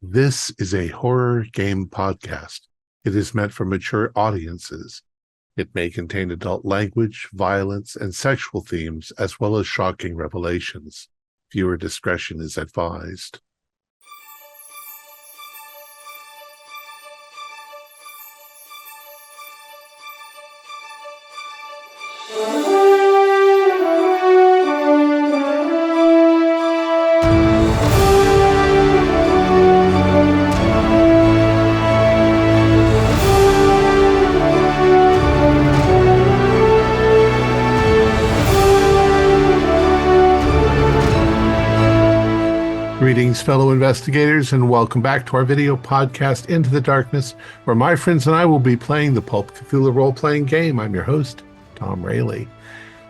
This is a horror game podcast. It is meant for mature audiences. It may contain adult language, violence, and sexual themes, as well as shocking revelations. Viewer discretion is advised. Greetings, fellow investigators, and welcome back to our video podcast, Into the Darkness, where my friends and I will be playing the Pulp Cthulhu role-playing game. I'm your host, Thom Raley.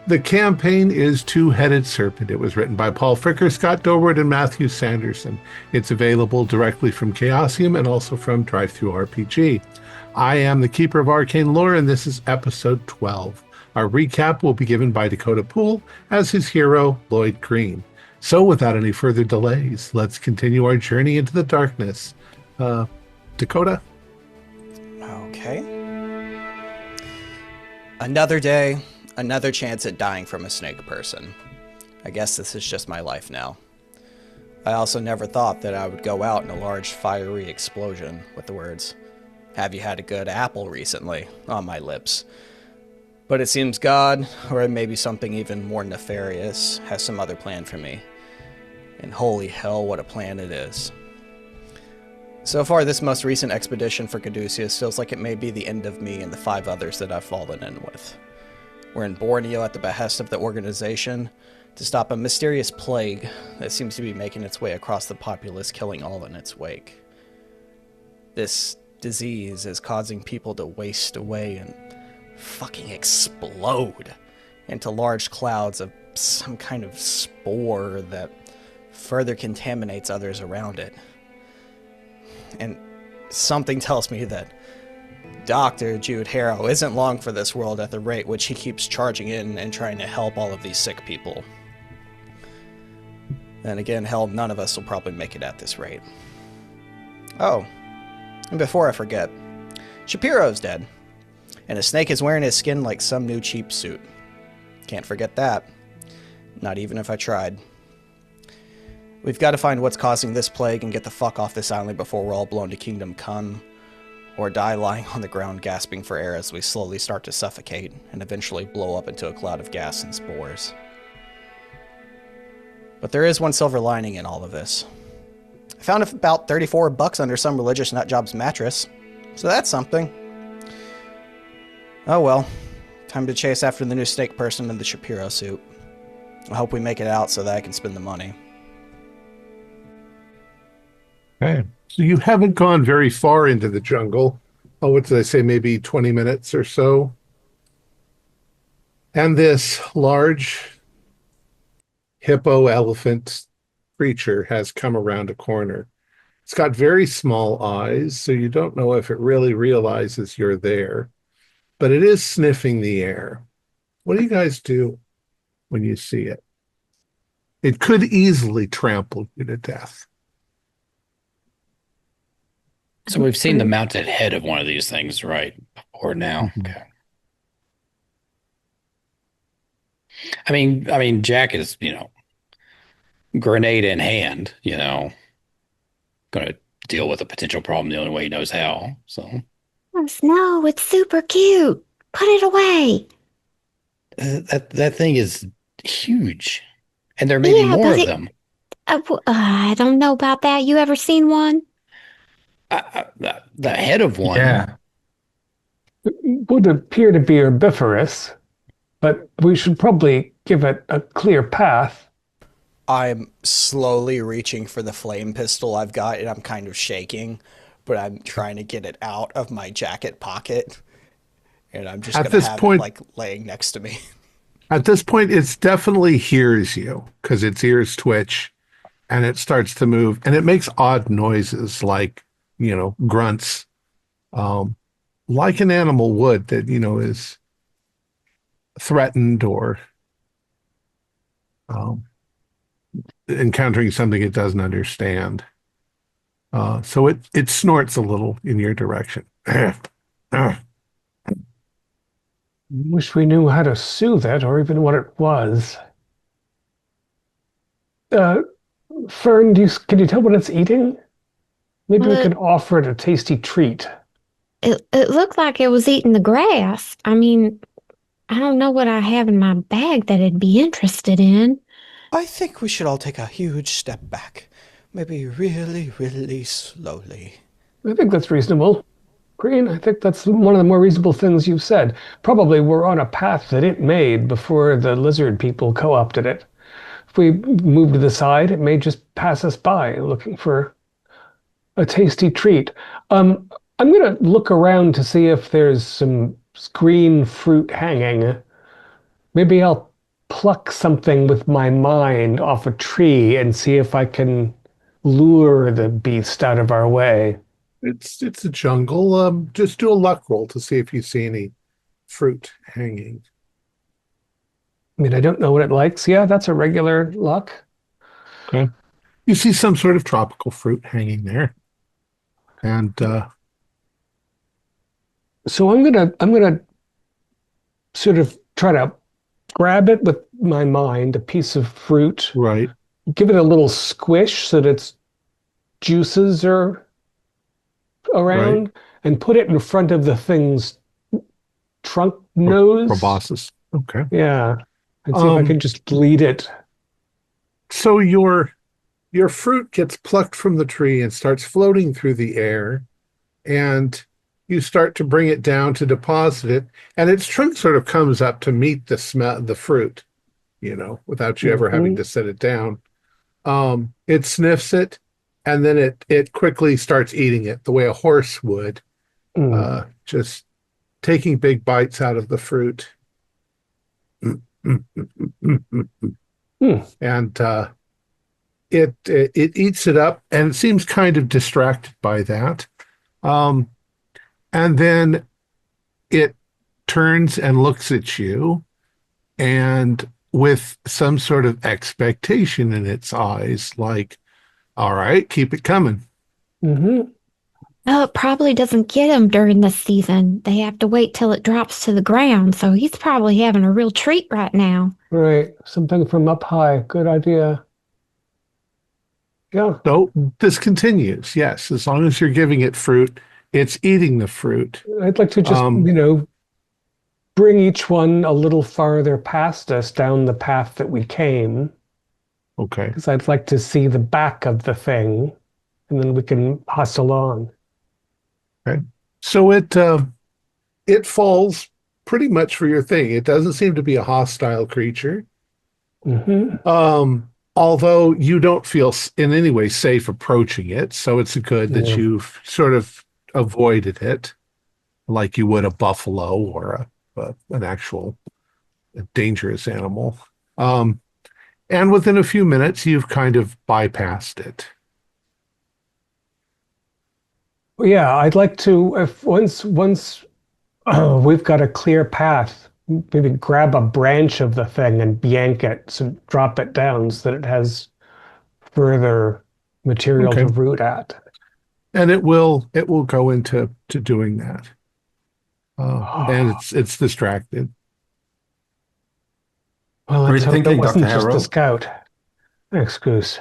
The campaign is Two Headed Serpent. It was written by Paul Fricker, Scott Dorward, and Mathew Sanderson. It's available directly from Chaosium and also from drive-thru RPG. I am the Keeper of Arcane Lore, and this is episode 12. Our recap will be given by Dakota Poole as his hero, Lloyd Green. So without any further delays, let's continue our journey into the darkness. Dakota? Okay. Another day, another chance at dying from a snake person. I guess this is just my life now. I also never thought that I would go out in a large fiery explosion with the words, "Have you had a good apple recently?" on my lips. But it seems God, or maybe something even more nefarious, has some other plan for me. And holy hell, what a plan it is. So far, this most recent expedition for Caduceus feels like it may be the end of me and the 5 others that I've fallen in with. We're in Borneo at the behest of the organization to stop a mysterious plague that seems to be making its way across the populace, killing all in its wake. This disease is causing people to waste away and fucking explode into large clouds of some kind of spore that further contaminates others around it. And something tells me that Dr. Jude Harrow isn't long for this world at the rate which he keeps charging in and trying to help all of these sick people. Then again, hell, none of us will probably make it at this rate. Oh, and before I forget, Shapiro's dead. And a snake is wearing his skin like some new cheap suit. Can't forget that. Not even if I tried. We've got to find what's causing this plague and get the fuck off this island before we're all blown to Kingdom Come, or die lying on the ground gasping for air as we slowly start to suffocate and eventually blow up into a cloud of gas and spores. But there is one silver lining in all of this. I found about $34 under some religious nutjob's mattress, so that's something. Oh well, time to chase after the new snake person in the Shapiro suit. I hope we make it out so that I can spend the money. Okay. So you haven't gone very far into the jungle. Oh, what did I say? Maybe 20 minutes or so. And this large hippo elephant creature has come around a corner. It's got very small eyes, so you don't know if it really realizes you're there. But it is sniffing the air. What do you guys do when you see it? It could easily trample you to death. So we've seen the mounted head of one of these things, right? Or now. Mhm. Okay. I mean, Jack is, grenade in hand, going to deal with a potential problem the only way he knows how. So Oh, Snow, it's super cute. Put it away. that thing is huge, and there may be Yeah, more but of them. I don't know about that. You ever seen one? The head of one. Yeah. It would appear to be herbivorous, but we should probably give it a clear path. I'm slowly reaching for the flame pistol I've got, and I'm kind of shaking, but I'm trying to get it out of my jacket pocket, and I'm just At going to this have point- it, like, laying next to me. At this point, it's definitely hears you because its ears twitch and it starts to move and it makes odd noises like, grunts, like an animal would that, is threatened or encountering something it doesn't understand. So it snorts a little in your direction. Wish we knew how to soothe it or even what it was. Uh, Fern, can you tell what it's eating? Maybe we Well, could offer it a tasty treat. it looked like it was eating the grass. I mean, I don't know what I have in my bag that it'd be interested in. I think we should all take a huge step back. Maybe really, really slowly. I think that's reasonable. Green, I think that's one of the more reasonable things you've said. Probably we're on a path that it made before the lizard people co-opted it. If we move to the side, it may just pass us by looking for a tasty treat. I'm going to look around to see if there's some green fruit hanging. Maybe I'll pluck something with my mind off a tree and see if I can lure the beast out of our way. It's a jungle. Just do a luck roll to see if you see any fruit hanging. I mean, I don't know what it likes. Yeah, that's a regular luck. Okay. You see some sort of tropical fruit hanging there. And So I'm gonna sort of try to grab it with my mind, a piece of fruit, right. give it a little squish so that its juices are around, and put it in front of the thing's trunk nose. Proboscis. Okay. Yeah. And see if I can just bleed it. So your fruit gets plucked from the tree and starts floating through the air, and you start to bring it down to deposit it, and its trunk sort of comes up to meet the smell, the fruit, without you ever having to set it down. It sniffs it, and then it quickly starts eating it the way a horse would, just taking big bites out of the fruit. And it eats it up, and it seems kind of distracted by that. And then it turns and looks at you, and with some sort of expectation in its eyes, like, all right, keep it coming. Mm-hmm. Oh, it probably doesn't get him during this season. They have to wait till it drops to the ground, so he's probably having a real treat right now. Right. Something from up high. Good idea. Yeah. So this continues. Yes, as long as you're giving it fruit, it's eating the fruit. I'd like to just, bring each one a little farther past us down the path that we came. Okay. Because I'd like to see the back of the thing, and then we can hustle on. Okay. So it falls pretty much for your thing. It doesn't seem to be a hostile creature. Mm-hmm. Although you don't feel in any way safe approaching it, so it's good that you've sort of avoided it, like you would a buffalo or an actual dangerous animal. And within a few minutes, you've kind of bypassed it. Yeah, I'd like to, if once we've got a clear path, maybe grab a branch of the thing and yank it, so drop it down so that it has further material to root at. And it will go into doing that. And it's distracted. Well, What are let's you hope it thinking, wasn't Dr. just Harrow? a scout. Thanks, Goose.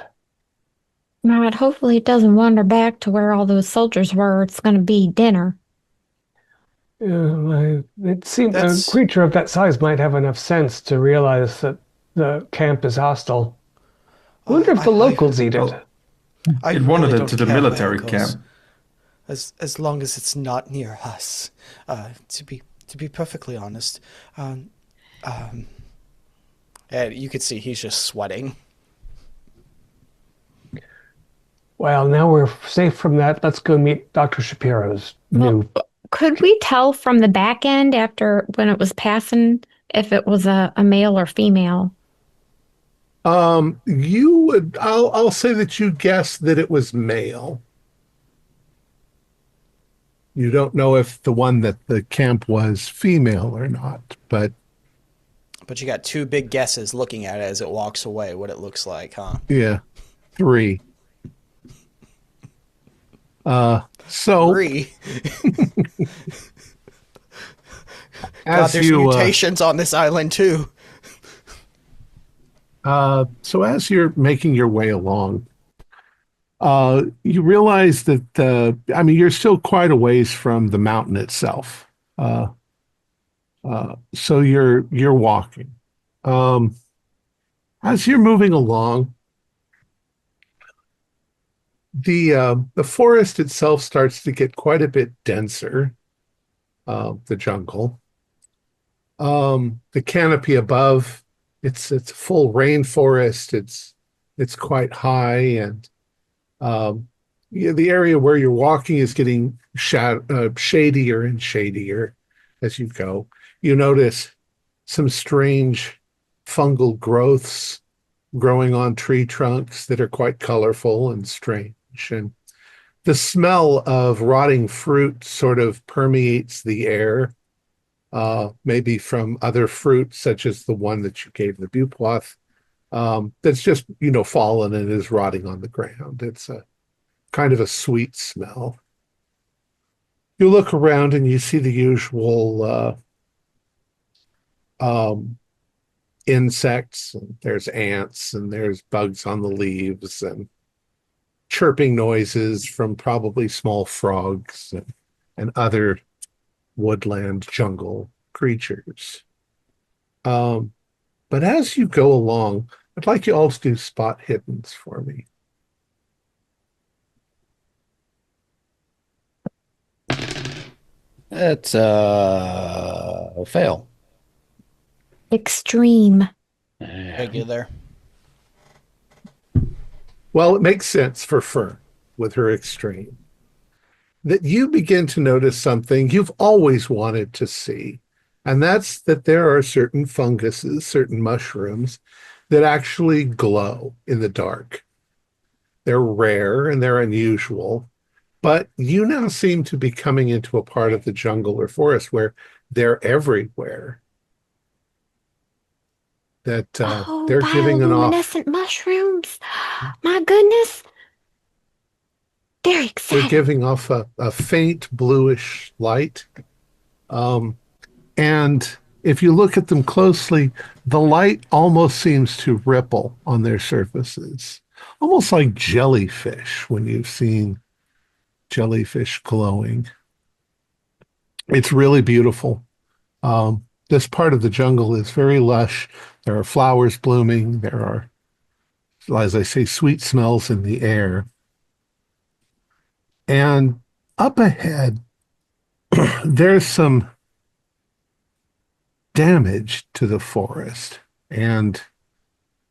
All right, hopefully it doesn't wander back to where all those soldiers were. It's going to be dinner. It seems a creature of that size might have enough sense to realize that the camp is hostile. I wonder if the locals eat it. It wanted it to the military camp. As long as it's not near us. To be perfectly honest, and you could see he's just sweating. Well, now we're safe from that. Let's go meet Dr. Shapiro's new. Could we tell from the back end after when it was passing if it was a male or female? You would. I'll say that you guessed that it was male. You don't know if the one that the camp was female or not, but you got two big guesses looking at it as it walks away. What it looks like, huh? Yeah, 3. So 3. God, as there's you mutations on this island too. so as you're making your way along, you realize that you're still quite a ways from the mountain itself. So you're walking. As you're moving along, the forest itself starts to get quite a bit denser. The jungle, the canopy above, it's a full rainforest. It's quite high, and the area where you're walking is getting shadier and shadier as you go. You notice some strange fungal growths growing on tree trunks that are quite colorful and strange. And the smell of rotting fruit sort of permeates the air, maybe from other fruit, such as the one that you gave the Bupoth, that's just, fallen and is rotting on the ground. It's a kind of a sweet smell. You look around and you see the usual insects, and there's ants, and there's bugs on the leaves, and chirping noises from probably small frogs and other woodland jungle creatures. But as you go along, I'd like you all to do spot hiddens for me. That's a fail. Extreme. Thank you there. Well, it makes sense for Fern with her extreme. That you begin to notice something you've always wanted to see, and that's that there are certain funguses, certain mushrooms that actually glow in the dark. They're rare and they're unusual, but you now seem to be coming into a part of the jungle or forest where they're everywhere. That they're giving an off. Bioluminescent mushrooms. My goodness. Very exciting. They're giving off a faint bluish light. And if you look at them closely, the light almost seems to ripple on their surfaces, almost like jellyfish when you've seen jellyfish glowing. It's really beautiful. This part of the jungle is very lush. There are flowers blooming. There are, as I say, sweet smells in the air. And up ahead, there's some damage to the forest and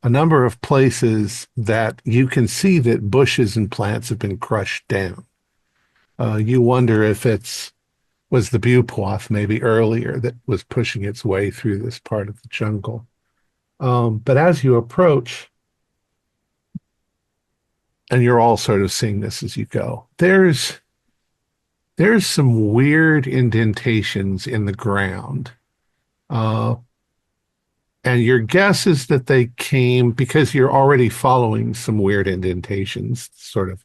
a number of places that you can see that bushes and plants have been crushed down. You wonder if was the Bupoth maybe earlier that was pushing its way through this part of the jungle. But as you approach, and you're all sort of seeing this as you go, there's some weird indentations in the ground. And your guess is that they came because you're already following some weird indentations, sort of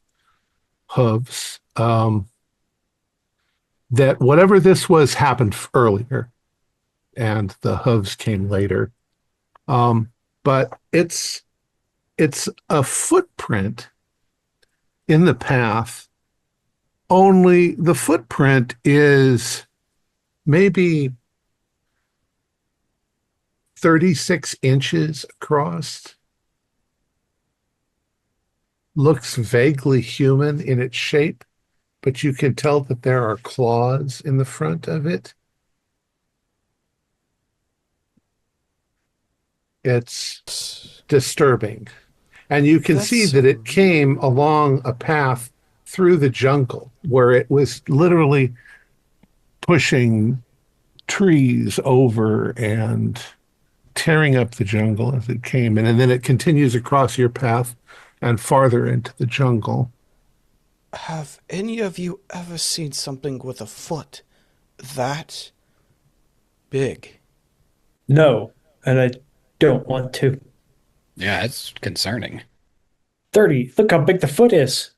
hooves, that whatever this was happened earlier and the hooves came later. But it's a footprint in the path, only the footprint is maybe 36 inches across. Looks vaguely human in its shape, but you can tell that there are claws in the front of it. It's disturbing. And you can see that it came along a path through the jungle where it was literally pushing trees over and tearing up the jungle as it came in. And then it continues across your path and farther into the jungle. Have any of you ever seen something with a foot that big? No, and I don't want to. Yeah, it's concerning. 30. Look how big the foot is.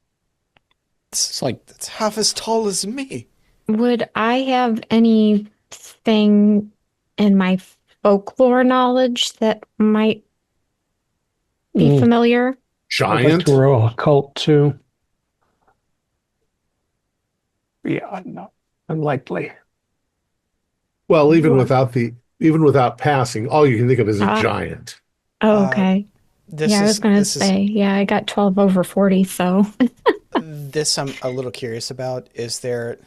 It's like That's half as tall as me. Would I have anything in my folklore knowledge that might be familiar? I'd like Giant? to roll occult too. Yeah, no, unlikely. Well, even without passing, all you can think of is a Uh, giant. Oh, okay. I was going to say, yeah, I got 12 over 40, so. This I'm a little curious about. Is there,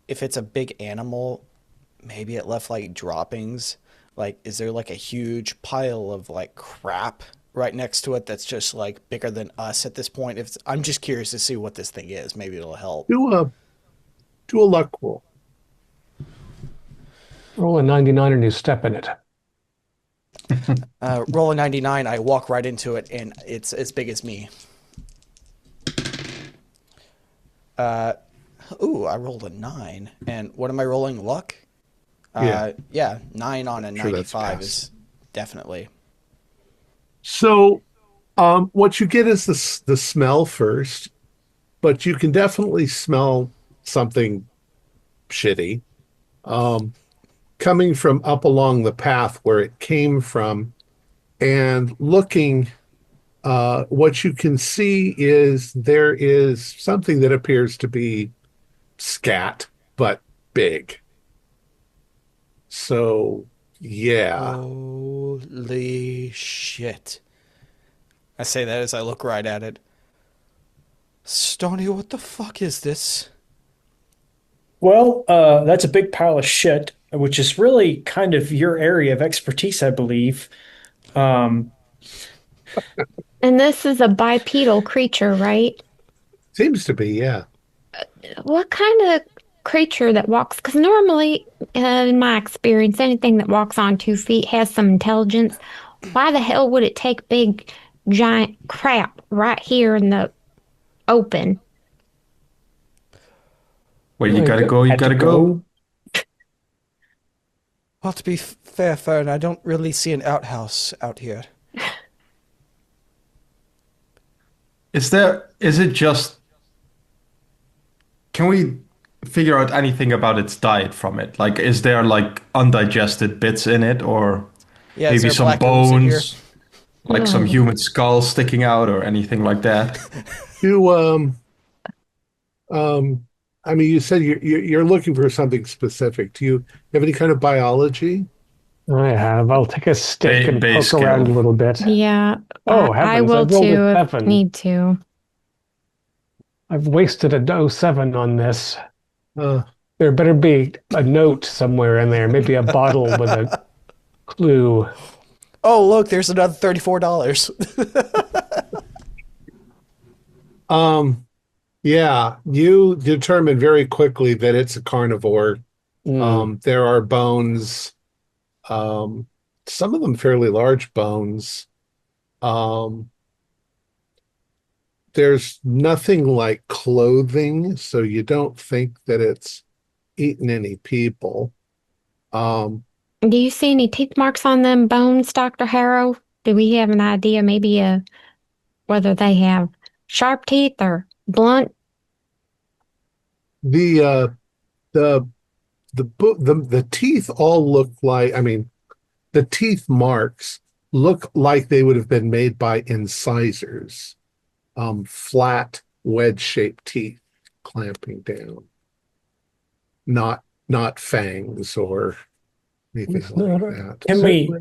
if it's a big animal, maybe it left like droppings? Like, is there like a huge pile of like crap right next to it that's just like bigger than us at this point? I'm just curious to see what this thing is. Maybe it'll help. Do a luck roll. Roll a 99 and you step in it. Roll a 99, I walk right into it, and it's as big as me. Ooh, I rolled a 9. And what am I rolling? Luck? Yeah, 9 on a 95 is definitely. So, what you get is the smell first, but you can definitely smell something shitty. Coming from up along the path where it came from, and looking, what you can see is there is something that appears to be scat, but big. So, yeah. Holy shit. I say that as I look right at it. Stony, what the fuck is this? Well, that's a big pile of shit, which is really kind of your area of expertise, I believe. And this is a bipedal creature, right? Seems to be, yeah. What kind of creature that walks? Because normally, in my experience, anything that walks on 2 feet has some intelligence. Why the hell would it take big, giant crap right here in the open? Well, you gotta go, you gotta go. Well, to be fair, Fern, I don't really see an outhouse out here. Is it just, can we figure out anything about its diet from it? Like, is there like undigested bits in it, or Yeah, maybe is there some black ooze in here? bones, like some human skull sticking out or anything like that? I mean, you said you're looking for something specific. Do you have any kind of biology? I have. I'll take a stick and base poke around a skill. little bit. Yeah, Oh, I heavens, will I rolled too a if 7. need to. I've wasted a 07 on this. Uh, There better be a note somewhere in there, maybe a bottle with a clue. Oh, look, there's another $34. Yeah, you determine very quickly that it's a carnivore. There are bones, some of them fairly large bones. There's nothing like clothing, so you don't think that it's eaten any people. Do you see any teeth marks on them bones, Dr. Harrow? Do we have an idea maybe whether they have sharp teeth or blunt? The teeth all look like, I mean, the teeth marks look like they would have been made by incisors. Flat wedge-shaped teeth clamping down. Not fangs or anything like that.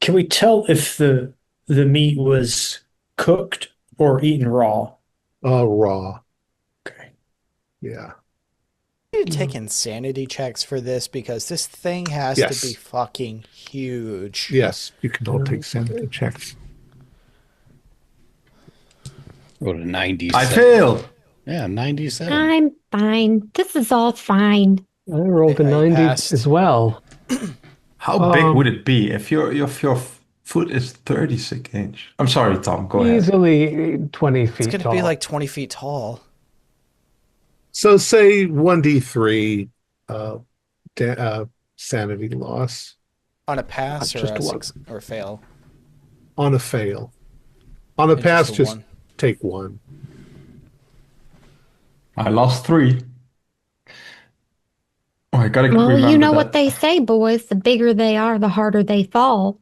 Can we tell if the meat was cooked or eaten raw? Raw. Okay. Yeah. You take insanity checks for this because this thing has to be fucking huge. Yes, you can all take sanity checks. Rolled a 97. I failed. Yeah, 97. I'm fine. This is all fine. I rolled a 90 passed. as well. How big would it be if your foot is 36 inch? I'm sorry, Tom. Go ahead. Easily 20 feet It's going to tall. be like 20 feet tall. So say 1d3 sanity loss On a pass or just a one. or fail? on a fail. On a It's pass, just a just one. take 1. I lost 3. Oh, I gotta Well, you remember know what that. they say, boys. The bigger they are, the harder they fall.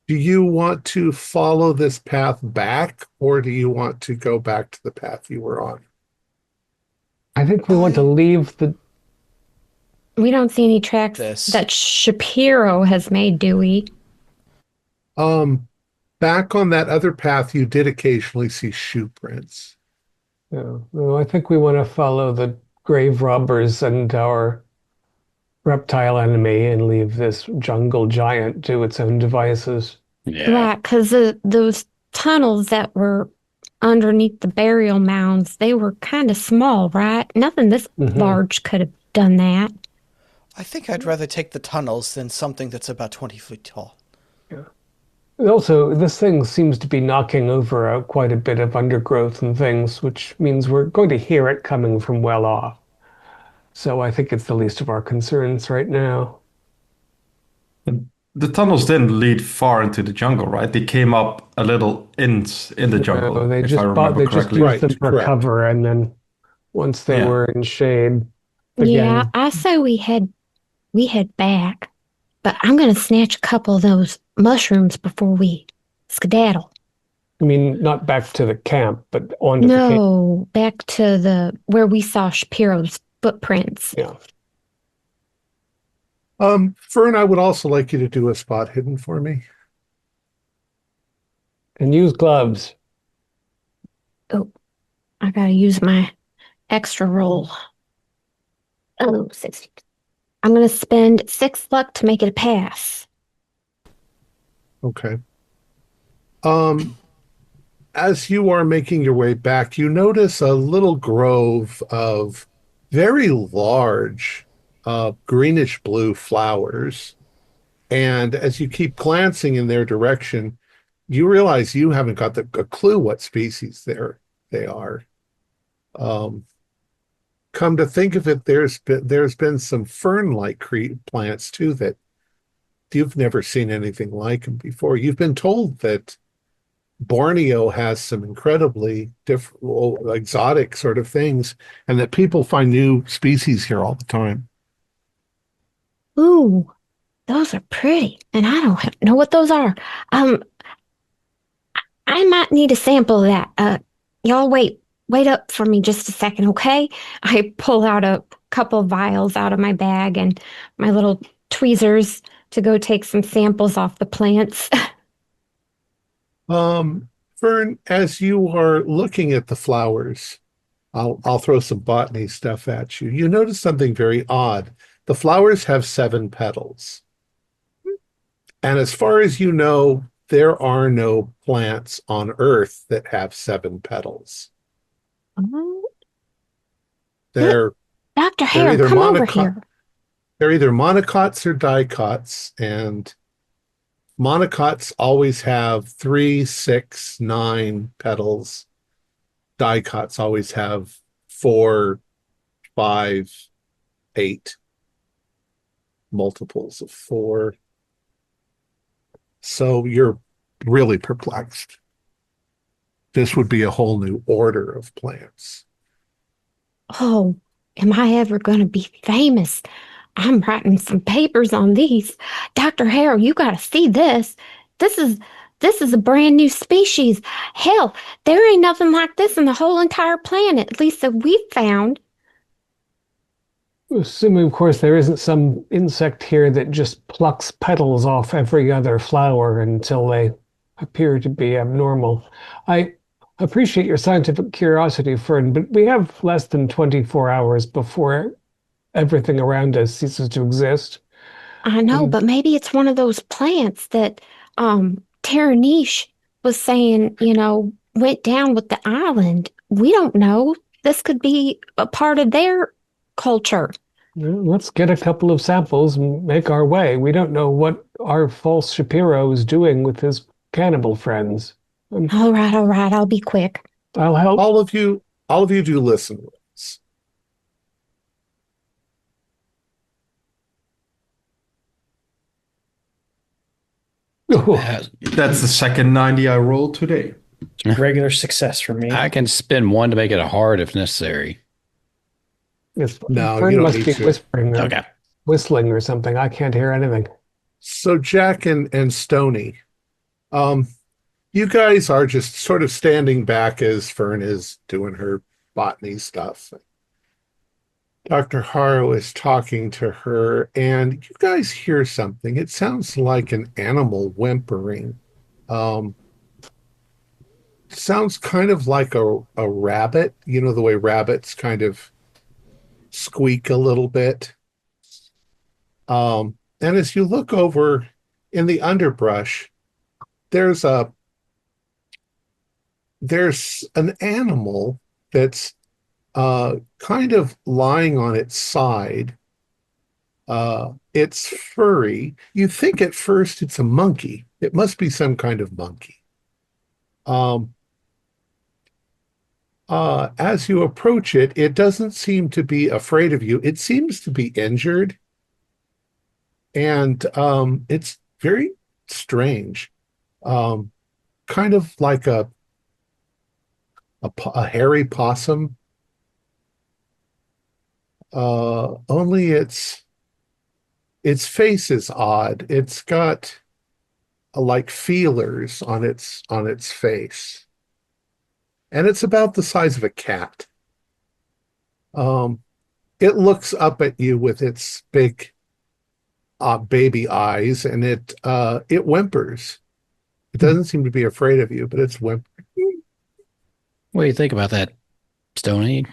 Do you want to follow this path back, or do you want to go back to the path you were on? I think we want to leave the. We don't see any tracks This. that Shapiro has made, do we? Back on that other path, you did occasionally see shoe prints. No, I think we want to follow the grave robbers and our reptile enemy and leave this jungle giant to its own devices. Yeah. Right, because those tunnels that were underneath the burial mounds, they were kind of small, right? Nothing this large could have done that. I think I'd rather take the tunnels than something that's about 20 feet tall. Yeah. Also, this thing seems to be knocking over quite a bit of undergrowth and things, which means we're going to hear it coming from well off. So I think it's the least of our concerns right now. The tunnels didn't lead far into the jungle, right? They came up a little in the jungle, No, they if just I remember correctly. used them for correct. cover, and then once they Yeah. were in shade, Yeah, again, I say we head back, but I'm gonna snatch a couple of those mushrooms before we skedaddle. I mean, not back to the camp, but onto the camp. No, back to the where we saw Shapiro's footprints. Yeah. Fern, I would also like you to do a spot hidden for me. And use gloves. Oh, I gotta use my extra roll. Oh, 60. I'm gonna spend 6 luck to make it a pass. Okay. As you are making your way back, you notice a little grove of very large greenish blue flowers. And as you keep glancing in their direction, you realize you haven't got a clue what species they are. Come to think of it, there's been some fern-like plants too that you've never seen anything like them before. You've been told that Borneo has some incredibly different, exotic sort of things, and that people find new species here all the time. Ooh, those are pretty, and I don't know what those are. I might need a sample of that. Y'all wait up for me just a second, okay? I pull out a couple of vials out of my bag and my little tweezers to go take some samples off the plants. Fern, as you are looking at the flowers, I'll throw some botany stuff at you. You notice something very odd. The flowers have 7 petals. And as far as you know, there are no plants on Earth that have 7 petals. Oh, They're Dr. Hare, either come over here. They're either monocots or dicots, and monocots always have 3, 6, 9 petals. Dicots always have 4, 5, 8 multiples of 4. So you're really perplexed. This would be a whole new order of plants. Oh, am I ever going to be famous? I'm writing some papers on these. Dr. Hare, you got to see this. This is a brand new species. Hell, there ain't nothing like this in the whole entire planet, at least that we've found. Assuming, of course, there isn't some insect here that just plucks petals off every other flower until they appear to be abnormal. I appreciate your scientific curiosity, Fern, but we have less than 24 hours before everything around us ceases to exist. I know, but maybe it's one of those plants that Teraniche was saying, went down with the island. We don't know. This could be a part of their culture. Well, let's get a couple of samples and make our way. We don't know what our false Shapiro is doing with his cannibal friends. All right. I'll be quick. I'll help. All of you do listen with us. That's the second 90 I rolled today. Regular success for me. I can spend one to make it a hard if necessary. Yes, No, Fern you don't must need be to. whispering or Okay. whistling or something. I can't hear anything. So Jack and Stony, you guys are just sort of standing back as Fern is doing her botany stuff. Dr. Harrow is talking to her, and you guys hear something. It sounds like an animal whimpering. Sounds kind of like a rabbit, you know, the way rabbits kind of squeak a little bit. And as you look over in the underbrush, there's an animal that's kind of lying on its side. It's furry. You think at first it's a monkey. It must be some kind of monkey. As you approach it, it doesn't seem to be afraid of you. It seems to be injured. And it's very strange. Kind of like a hairy possum. Only its face is odd. It's got like feelers on its face. And it's about the size of a cat. It looks up at you with its big baby eyes, and it whimpers. It doesn't seem to be afraid of you, but it's whimpering. What do you think about that, Stony?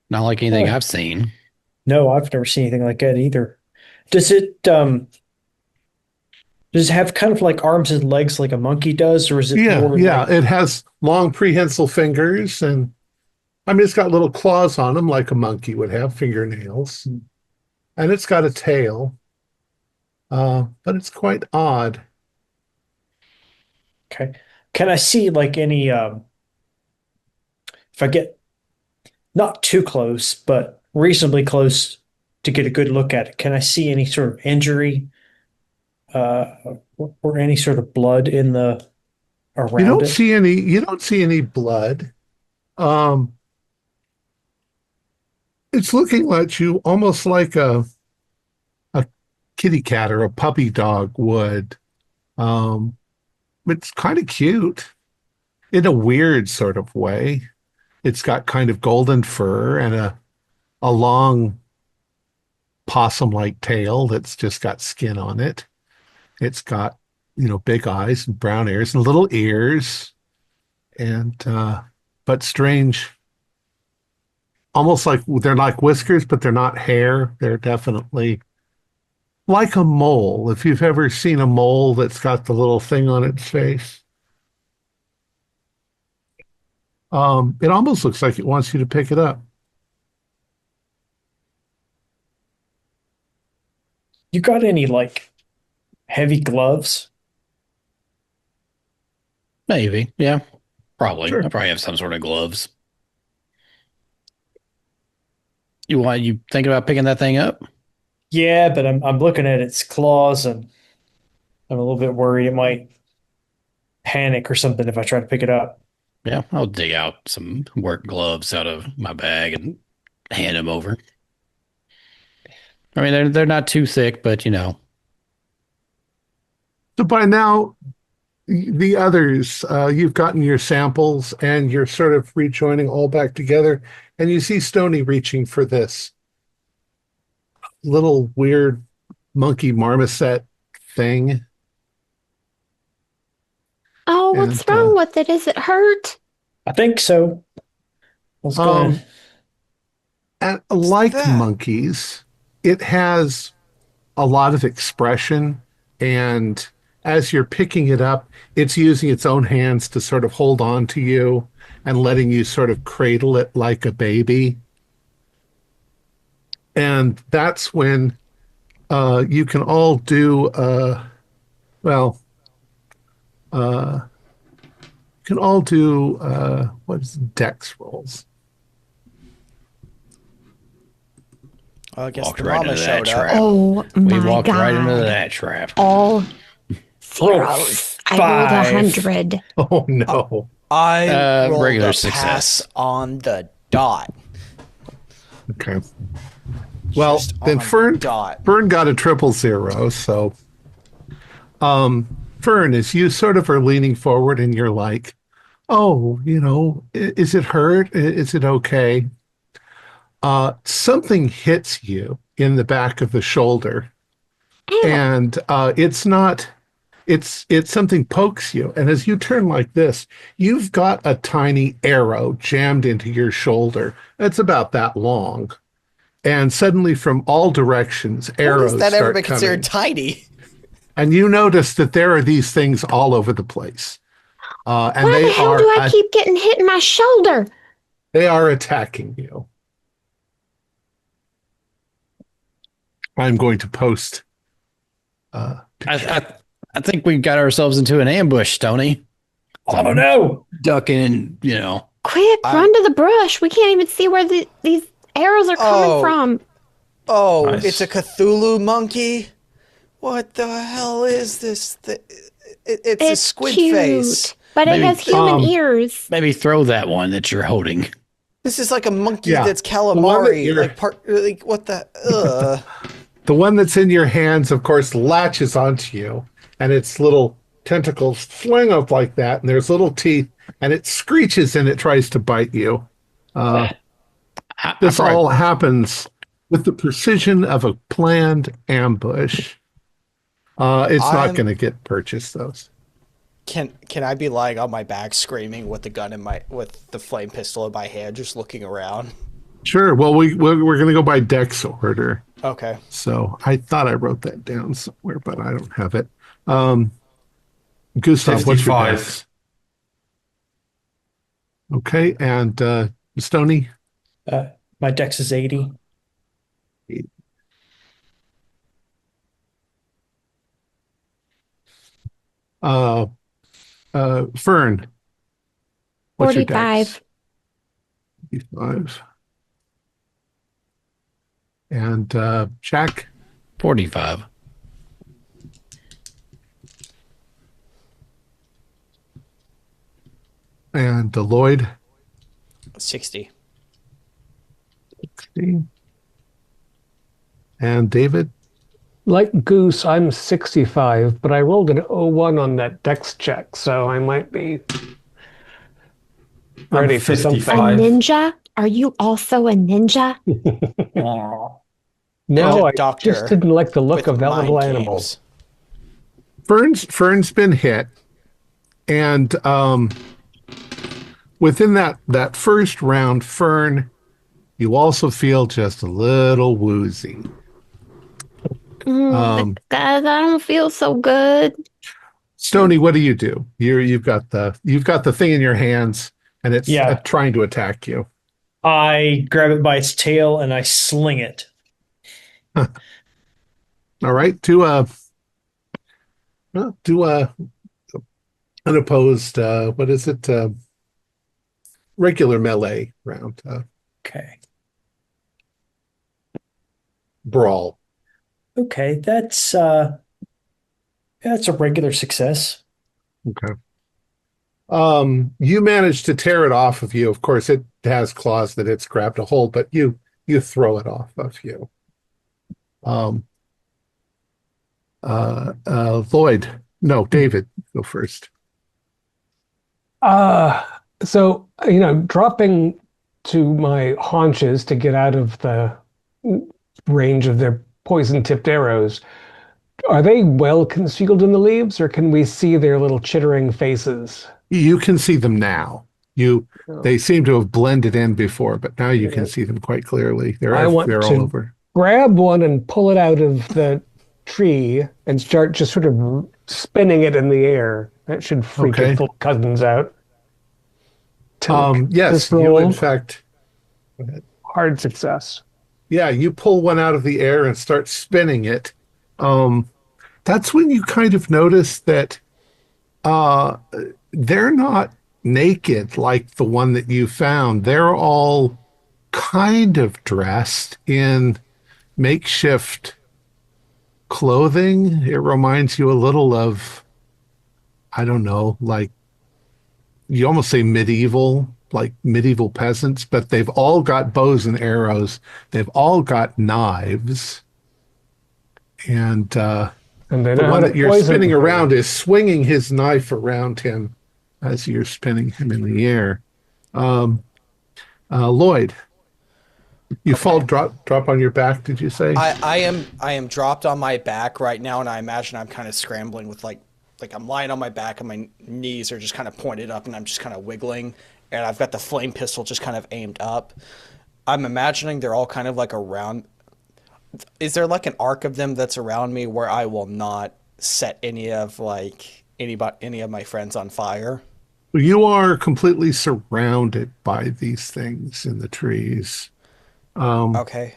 Not like anything I've seen. No, I've never seen anything like that either. Does it have kind of like arms and legs like a monkey does, or is it more like... It has long prehensile fingers, and I mean it's got little claws on them like a monkey would have, fingernails. And it's got a tail. But it's quite odd. Okay. Can I see like any if I get not too close, but reasonably close to get a good look at it, can I see any sort of injury or any sort of blood in the around You don't it? see any blood. It's looking at you almost like a kitty cat or a puppy dog would. It's kind of cute in a weird sort of way. It's got kind of golden fur and a long possum-like tail that's just got skin on it. It's got, big eyes and brown ears and little ears, and but strange. Almost like they're like whiskers, but they're not hair. They're definitely like a mole. If you've ever seen a mole that's got the little thing on its face. It almost looks like it wants you to pick it up. You got any like heavy gloves? Maybe. Yeah. Probably. Sure. I probably have some sort of gloves. You thinking about picking that thing up? Yeah, but I'm looking at its claws and I'm a little bit worried it might panic or something if I try to pick it up. Yeah, I'll dig out some work gloves out of my bag and hand them over. I mean, they're not too thick, but So by now, the others, you've gotten your samples and you're sort of rejoining all back together, and you see Stony reaching for this little weird monkey marmoset thing. Oh, what's And, wrong with it? Is it hurt? I think so. Let's go ahead. And like that? monkeys, it has a lot of expression, and as you're picking it up, it's using its own hands to sort of hold on to you and letting you sort of cradle it like a baby. And that's when you can all do, what is it, dex rolls. Well, I guess walked the right mama into that showed up. trap. Oh We my walked right into God. that trap. All zeros. I rolled 5. 100. Oh no. I rolled regular a success. pass on the dot. Okay. Well, Just then on Fern dot. got a 000, so Fern, as you sort of are leaning forward and you're like, oh, is it hurt? Is it okay? Something hits you in the back of the shoulder, Ow. and it's something pokes you. And as you turn like this, you've got a tiny arrow jammed into your shoulder. It's about that long. And suddenly from all directions, arrows How does that ever start be considered coming. tiny? And you notice that there are these things all over the place. And Why they the hell are do I keep getting hit in my shoulder? they are attacking you. I'm going to post. I think we got ourselves into an ambush, Tony. Oh no! Ducking, Quick, run to the brush. We can't even see where these arrows are coming from. Oh, Nice. it's a Cthulhu monkey? What the hell is this? It's a squid cute, face. but Maybe, it has human ears. maybe throw that one that you're holding. This is like a monkey Yeah. that's The one that calamari. you're- What the? The one that's in your hands, of course, latches onto you, and its little tentacles fling up like that, and there's little teeth, and it screeches and it tries to bite you. This all happens with the precision of a planned ambush. It's not I'm- going to get purchased, though. Can I be lying on my back, screaming with the gun with the flame pistol in my hand, just looking around? Sure. Well, we're going to go by Dex order. Okay. So I thought I wrote that down somewhere, but I don't have it. Gustav, what's your 55. Dex? Okay, and Stony? My dex is 80. Fern? What's your 45. Dex? 45. And Jack? 45. And Lloyd? 60. 60. And David? Like Goose, I'm 65, but I rolled an 01 on that dex check, so I might be ready for something. A 55. ninja? Are you also a ninja? No, I Doctor just didn't like the look with of that mind little animal. games. Fern's been hit, and within that first round, Fern, you also feel just a little woozy. Guys, I don't feel so good. Stony, what do? You've got the thing in your hands, and it's Yeah. trying to attack you. I grab it by its tail and I sling it. All right, do an opposed. What is it? Regular melee round. Okay. Brawl. Okay, that's a regular success. Okay. You manage to tear it off of you. Of course, it has claws that it's grabbed a hold, but you throw it off of you. Lloyd. No, David, go first. So, dropping to my haunches to get out of the range of their poison-tipped arrows, are they well concealed in the leaves, or can we see their little chittering faces? You can see them now. They seem to have blended in before, but now you can see them quite clearly. They're all over. Grab one and pull it out of the tree and start just sort of spinning it in the air. That should freak its little cousins out. Yes, This you roll, in fact. hard success. Yeah, you pull one out of the air and start spinning it. That's when you kind of notice that they're not naked like the one that you found. They're all kind of dressed in makeshift clothing. It reminds you a little of I don't know, like you almost say medieval, like medieval peasants, but they've all got bows and arrows. They've all got knives. And And they the know how one to that you're poison spinning around things. is swinging his knife around him as you're spinning him in the air. Um, Lloyd, you fall Okay. drop on your back, did you say? I am dropped on my back right now, and I imagine I'm kind of scrambling with like I'm lying on my back and my knees are just kind of pointed up and I'm just kind of wiggling, and I've got the flame pistol just kind of aimed up. I'm imagining they're all kind of like around. Is there like an arc of them that's around me where I will not set any of my friends on fire? You are completely surrounded by these things in the trees. Um, Okay.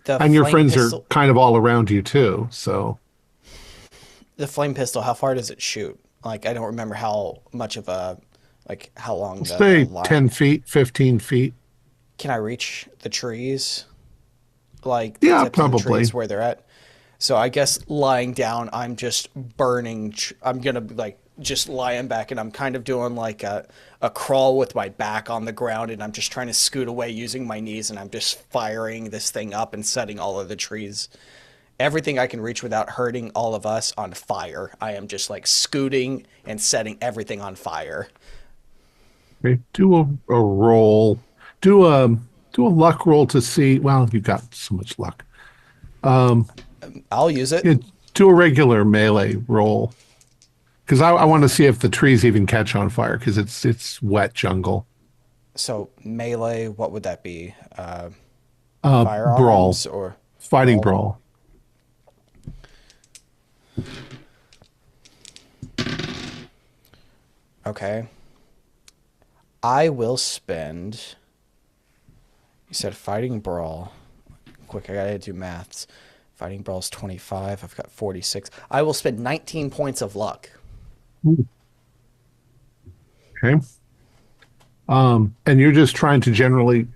The and your flame friends are pistol kind of all around you too. So the flame pistol, how far does it shoot? Like I don't remember how much of a like how long the stay line. 10 feet, 15 feet. Can I reach the trees? Like the Yeah, tips of the probably. trees where they're at? So I guess lying down, I'm just burning. I'm gonna like just lying back, and I'm kind of doing like a crawl with my back on the ground, and I'm just trying to scoot away using my knees, and I'm just firing this thing up and setting all of the trees, everything I can reach without hurting all of us on fire. I am just like scooting and setting everything on fire. Okay, do a roll. Do a do a luck roll to see. Well, you got so much luck. Um, I'll use it. yeah, do a regular melee roll because I want to see if the trees even catch on fire because it's wet jungle. So melee, what would that be? Brawl, Firearms or fighting brawl? brawl. Okay. I will spend. You said fighting brawl. Quick, I gotta do maths. Fighting brawl's 25. I've got 46. I will spend 19 points of luck. Ooh, okay. And you're just trying to generally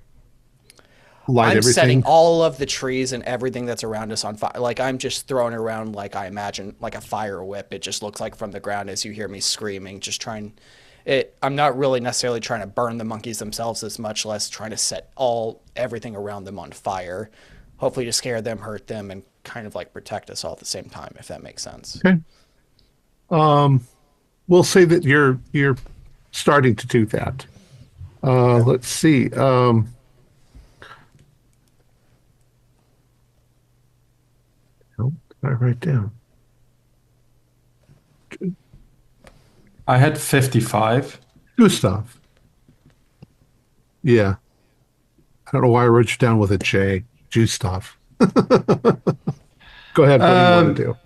light I'm setting everything. all of the trees and everything that's around us on fire. Like I'm just throwing around like I imagine like a fire whip. It just looks like from the ground as you hear me screaming, just trying it. I'm not really necessarily trying to burn the monkeys themselves as much, less trying to set everything around them on fire. Hopefully to scare them, hurt them, and kind of like protect us all at the same time, if that makes sense. Okay. Um, we'll say that you're starting to do that. Okay. Let's see. Oh, did I write down? I had 55. Gustav. Yeah. I don't know why I wrote you down with a J. Gustav. Go ahead. What do you want to Um, do?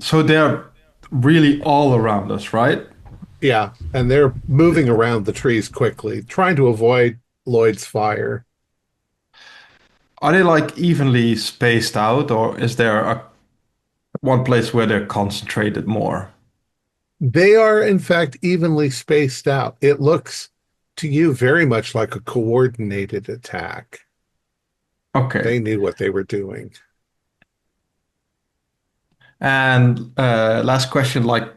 so they're really all around us, right? Yeah. And they're moving around the trees quickly, trying to avoid Lloyd's fire. Are they like evenly spaced out, or is there one place where they're concentrated more? They are, in fact, evenly spaced out. It looks to you very much like a coordinated attack. Okay. They knew what they were doing. And last question, like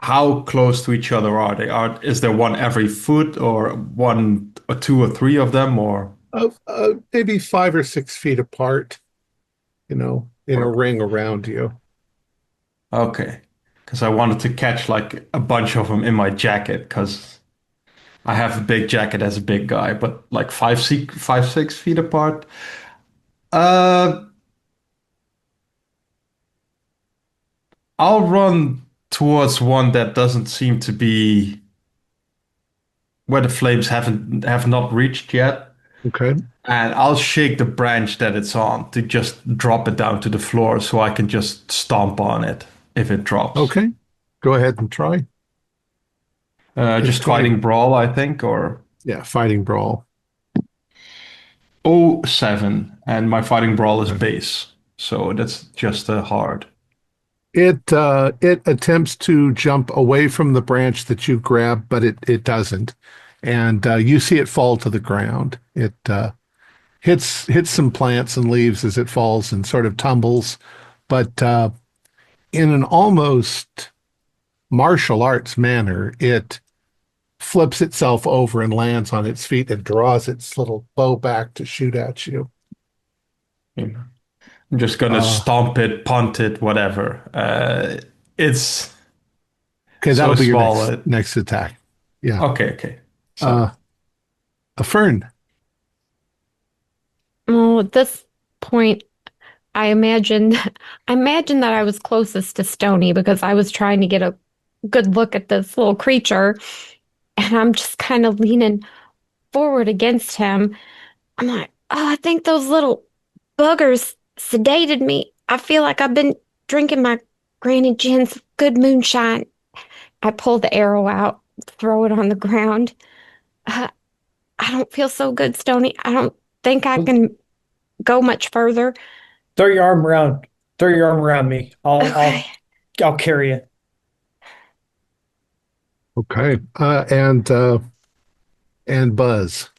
how close to each other are they? Is there one every foot, or one or two or three of them, or Of maybe 5 or 6 feet apart, in a or ring around you. okay. Because I wanted to catch like a bunch of them in my jacket, because I have a big jacket as a big guy, but like 6 feet apart. Uh, I'll run towards one that doesn't seem to be where the flames have not reached yet, Okay. and I'll shake the branch that it's on to just drop it down to the floor so I can just stomp on it if it drops. Okay. Go ahead and try. It's Just 20. fighting brawl, I think, or Yeah, fighting brawl. oh 07, and my fighting brawl is Okay. base, so that's just a hard. It attempts to jump away from the branch that you grab, but it doesn't. And you see it fall to the ground. It hits some plants and leaves as it falls and sort of tumbles, but in an almost martial arts manner, it flips itself over and lands on its feet and draws its little bow back to shoot at you. You know, I'm just gonna stomp it, punt it, whatever. It's Okay, so that'll be your small. next attack. Yeah. Okay. So A fern. Well, at this point, I imagine that I was closest to Stony because I was trying to get a good look at this little creature, and I'm just kind of leaning forward against him. I'm like, oh, I think those little buggers sedated me. I feel like I've been drinking my Granny Jen's good moonshine. I pull the arrow out, throw it on the ground. I don't feel so good, Stony. I don't think I can go much further. Throw your arm around. Throw your arm around me. Okay. I'll carry it. Okay. And Buzz.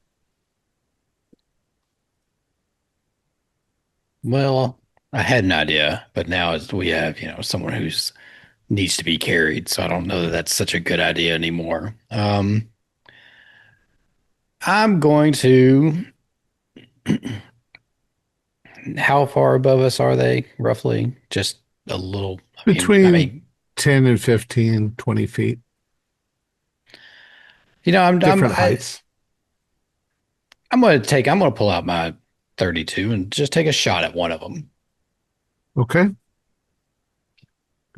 Well, I had an idea, but now we have, someone who's needs to be carried, so I don't know that that's such a good idea anymore. I'm going to. How far above us are they, roughly? Just a little. Between 10 and 15, 20 feet. Different heights. I'm going to pull out my 32 and just take a shot at one of them. Okay.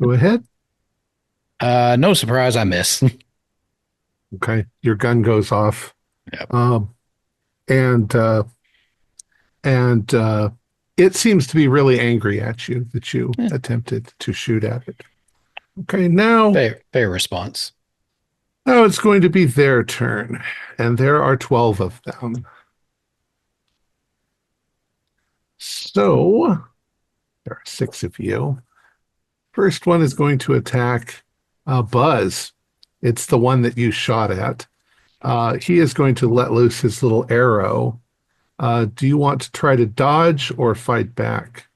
Go ahead. No surprise, I miss. Okay. Your gun goes off. Yep. And it seems to be really angry at you that you attempted to shoot at it. Okay, now fair response. Now it's going to be their turn, and there are 12 of them. So there are 6 of you. First one is going to attack Buzz. It's the one that you shot at. He is going to let loose his little arrow. Do you want to try to dodge or fight back?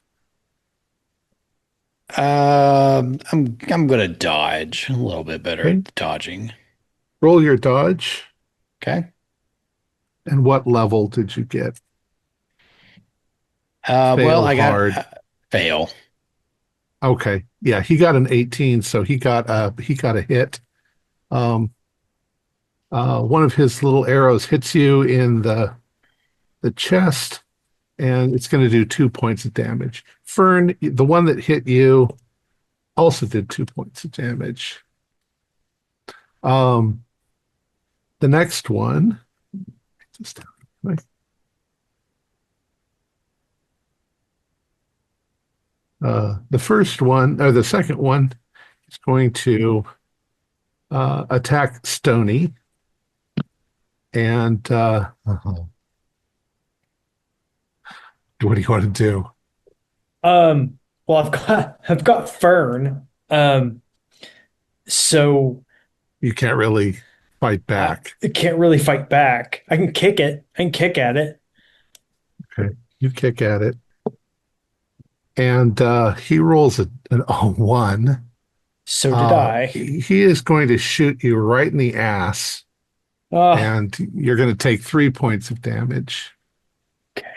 I'm gonna dodge. A little bit better at dodging. Roll your dodge. Okay. And what level did you get? Well, I hard. got fail. Okay. Yeah, he got an 18, so he got a hit. One of his little arrows hits you in the chest, and it's going to do 2 points of damage. Fern, the one that hit you, also did 2 points of damage. The next one, the second one is going to attack Stony. And what do you want to do? Well, I've got Fern. So you can't really fight back. I can't really fight back. I can kick it. I can kick at it. Okay, you kick at it, and he rolls an 1. So did I. He is going to shoot you right in the ass, and you're going to take 3 points of damage. Okay.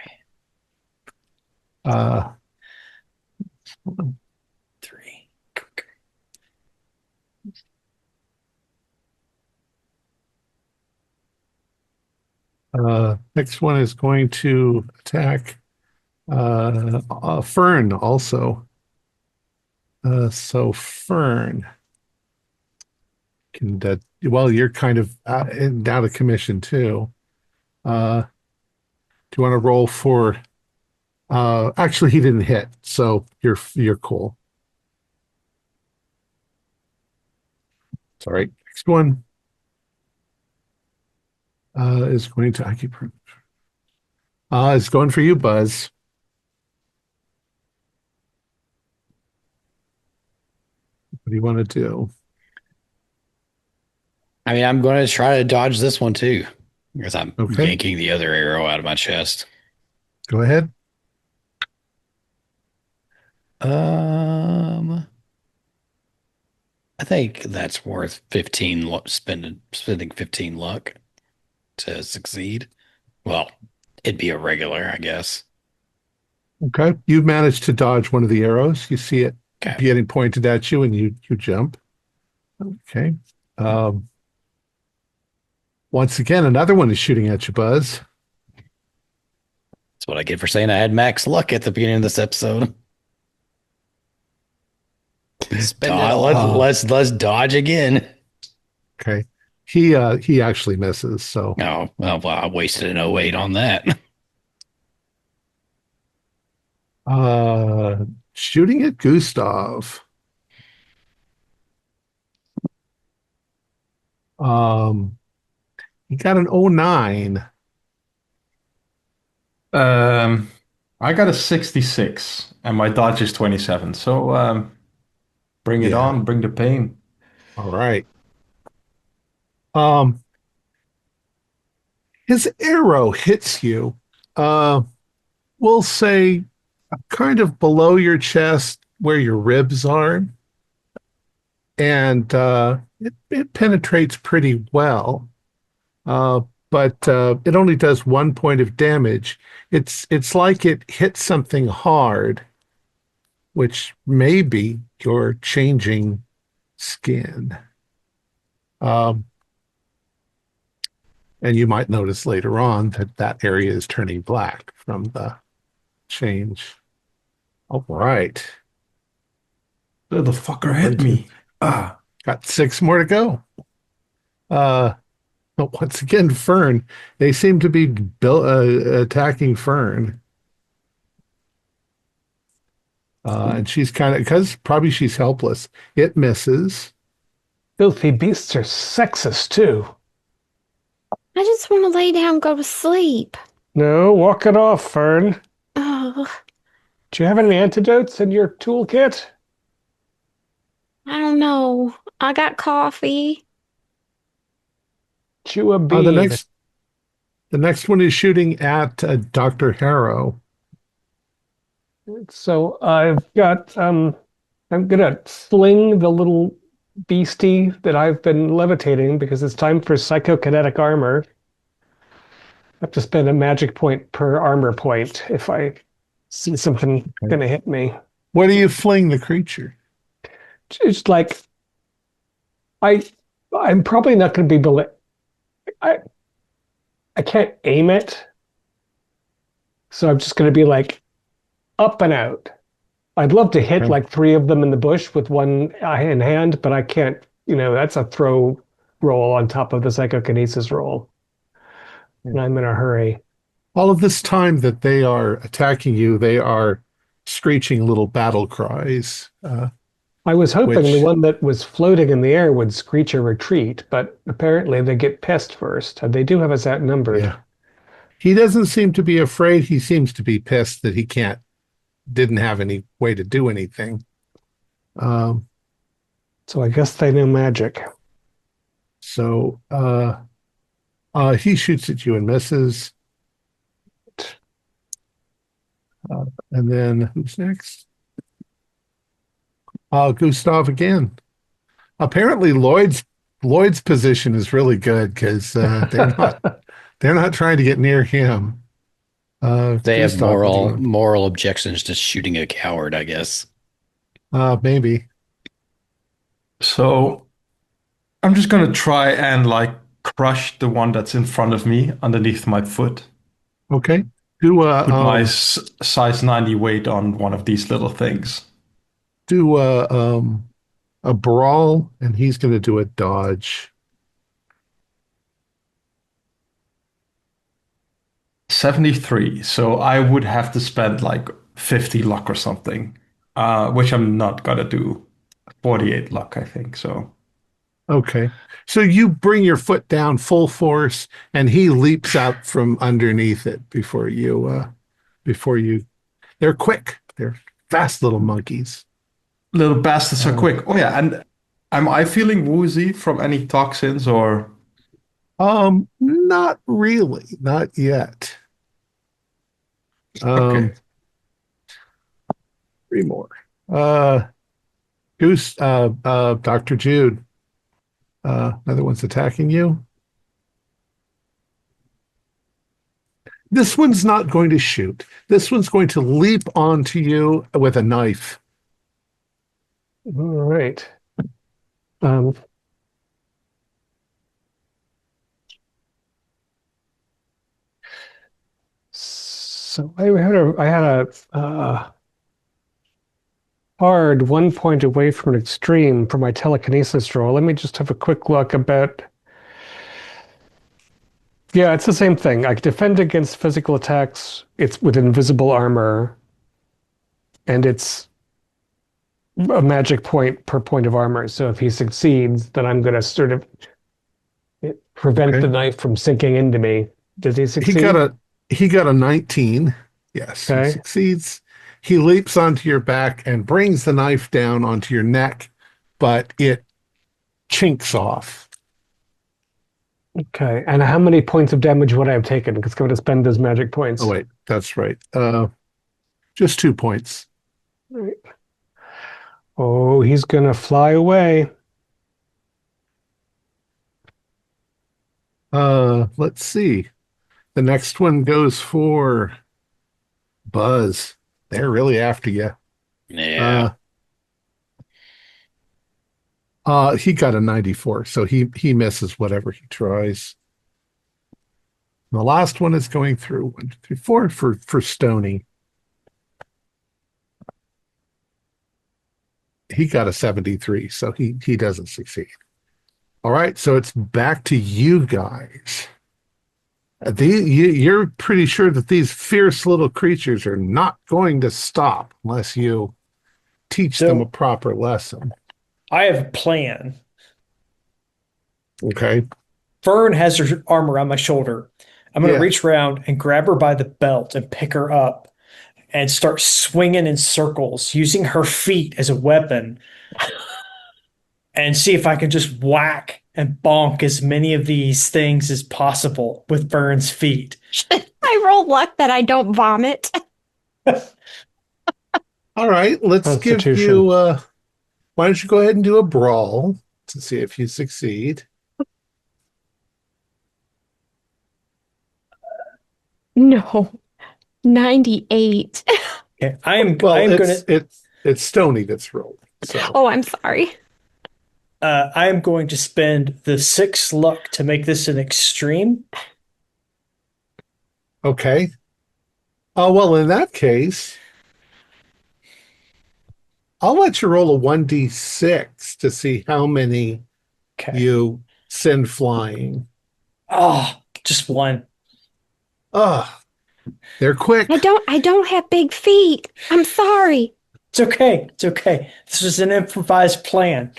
3. Next one is going to attack Fern also. So Fern can you're kind of out of commission too. Do you want to roll for? Actually, he didn't hit, so you're cool. Sorry. Next one is going to. It's going for you, Buzz. What do you want to do? I mean, I'm going to try to dodge this one too, because I'm Okay. yanking the other arrow out of my chest. Go ahead. I think that's worth 15 spending 15 luck to succeed. Well, it'd be a regular, I guess. Okay. You managed to dodge one of the arrows. You see it Okay. getting pointed at you and you jump. Okay. Um, Once again, another one is shooting at you, Buzz. That's what I get for saying I had max luck at the beginning of this episode. Spend it all. Let's dodge again. Okay. He actually misses, so Oh, well, I wasted an 08 on that. shooting at Gustav. He got an 09. I got a 66 and my dodge is 27. So bring it Yeah. on, bring the pain. All right. His arrow hits you. We'll say kind of below your chest where your ribs are. And it penetrates pretty well. But it only does 1 point of damage. It's like it hit something hard, which may be your changing skin. And you might notice later on that that area is turning black from the change. All right. The fucker hit me. Ah, Got 6 more to go. But once again, Fern. They seem to be attacking Fern. And she's kind of, because probably she's helpless. It misses. Filthy beasts are sexist, too. I just want to lay down and go to sleep. No, walk it off, Fern. Oh, Do you have any antidotes in your toolkit? I don't know. I got coffee. Chew a bean. The next one is shooting at Dr. Harrow. So I've got, I'm gonna sling the little beastie that I've been levitating because it's time for psychokinetic armor. I have to spend a magic point per armor point if I see something gonna hit me. What do you fling the creature? It's like I'm probably not gonna be able to. I can't aim it, so I'm just gonna be like up and out. I'd love to hit like 3 of them in the bush with one in hand, but I can't. That's a throw roll on top of the psychokinesis roll, and I'm in a hurry. All of this time that they are attacking you, they are screeching little battle cries. I was hoping the one that was floating in the air would screech a retreat, but apparently they get pissed first. They do have us outnumbered. Yeah. He doesn't seem to be afraid. He seems to be pissed that he didn't have any way to do anything. So I guess they know magic. So he shoots at you and misses. And then who's next? Gustav again. Apparently Lloyd's position is really good because they're not trying to get near him. They have Gustav, moral objections to shooting a coward, I guess. maybe. so I'm just gonna try and like crush the one that's in front of me underneath my foot. Okay. Do Put my size 90 weight on one of these little things. a brawl, and he's going to do a dodge. 73. So I would have to spend like 50 luck or something, which I'm not gonna do. 48 luck, I think. So Okay. So you bring your foot down full force, and he leaps out from underneath it before you. They're quick. They're fast little monkeys. little bastards are quick. Oh yeah, and am I feeling woozy from any toxins or? Not really, not yet. Okay. 3 more. Goose, Dr. Jude. Another one's attacking you. This one's not going to shoot. This one's going to leap onto you with a knife. All right. So I had a hard 1 point away from an extreme for my telekinesis roll. Let me just have a quick look about. Yeah, it's the same thing. I defend against physical attacks. It's with invisible armor, and it's a magic point per point of armor. So if he succeeds, then I'm going to sort of prevent the knife from sinking into me. Does he succeed? He got a 19. Yes, okay. He succeeds. He leaps onto your back and brings the knife down onto your neck, but it chinks off. Okay. And how many points of damage would I have taken? Because I'm going to spend those magic points. Oh, wait. That's right. Just 2 points. All right. Oh, he's going to fly away. Let's see. The next one goes for Buzz. They're really after you. Yeah. He got a 94, so he misses whatever he tries. And the last one is going through 1, 2, 3, 4 for Stony. He got a 73, so he doesn't succeed. All right, so it's back to you guys. You're pretty sure that these fierce little creatures are not going to stop unless you teach them a proper lesson. I have a plan. Okay. Fern has her arm around my shoulder. I'm going to reach around and grab her by the belt and pick her up and start swinging in circles using her feet as a weapon and see if I can just whack and bonk as many of these things as possible with Fern's feet. I roll luck that I don't vomit. All right, let's give you why don't you go ahead and do a brawl to see if you succeed? No. 98. Okay, it's Stony that's rolled. So. Oh, I'm sorry. I am going to spend the 6 luck to make this an extreme. Okay. Oh, well, in that case, I'll let you roll a 1d6 to see how many you send flying. Oh, just 1. Oh, they're quick. I don't have big feet. I'm sorry. It's okay. It's okay. This was an improvised plan.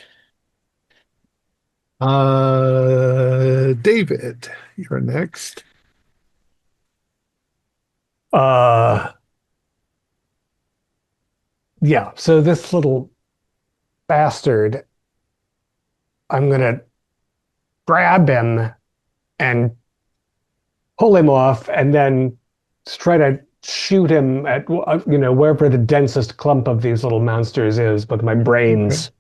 David, you're next. Yeah, so this little bastard, I'm gonna grab him and pull him off and then try to shoot him at wherever the densest clump of these little monsters is with my brains. Okay.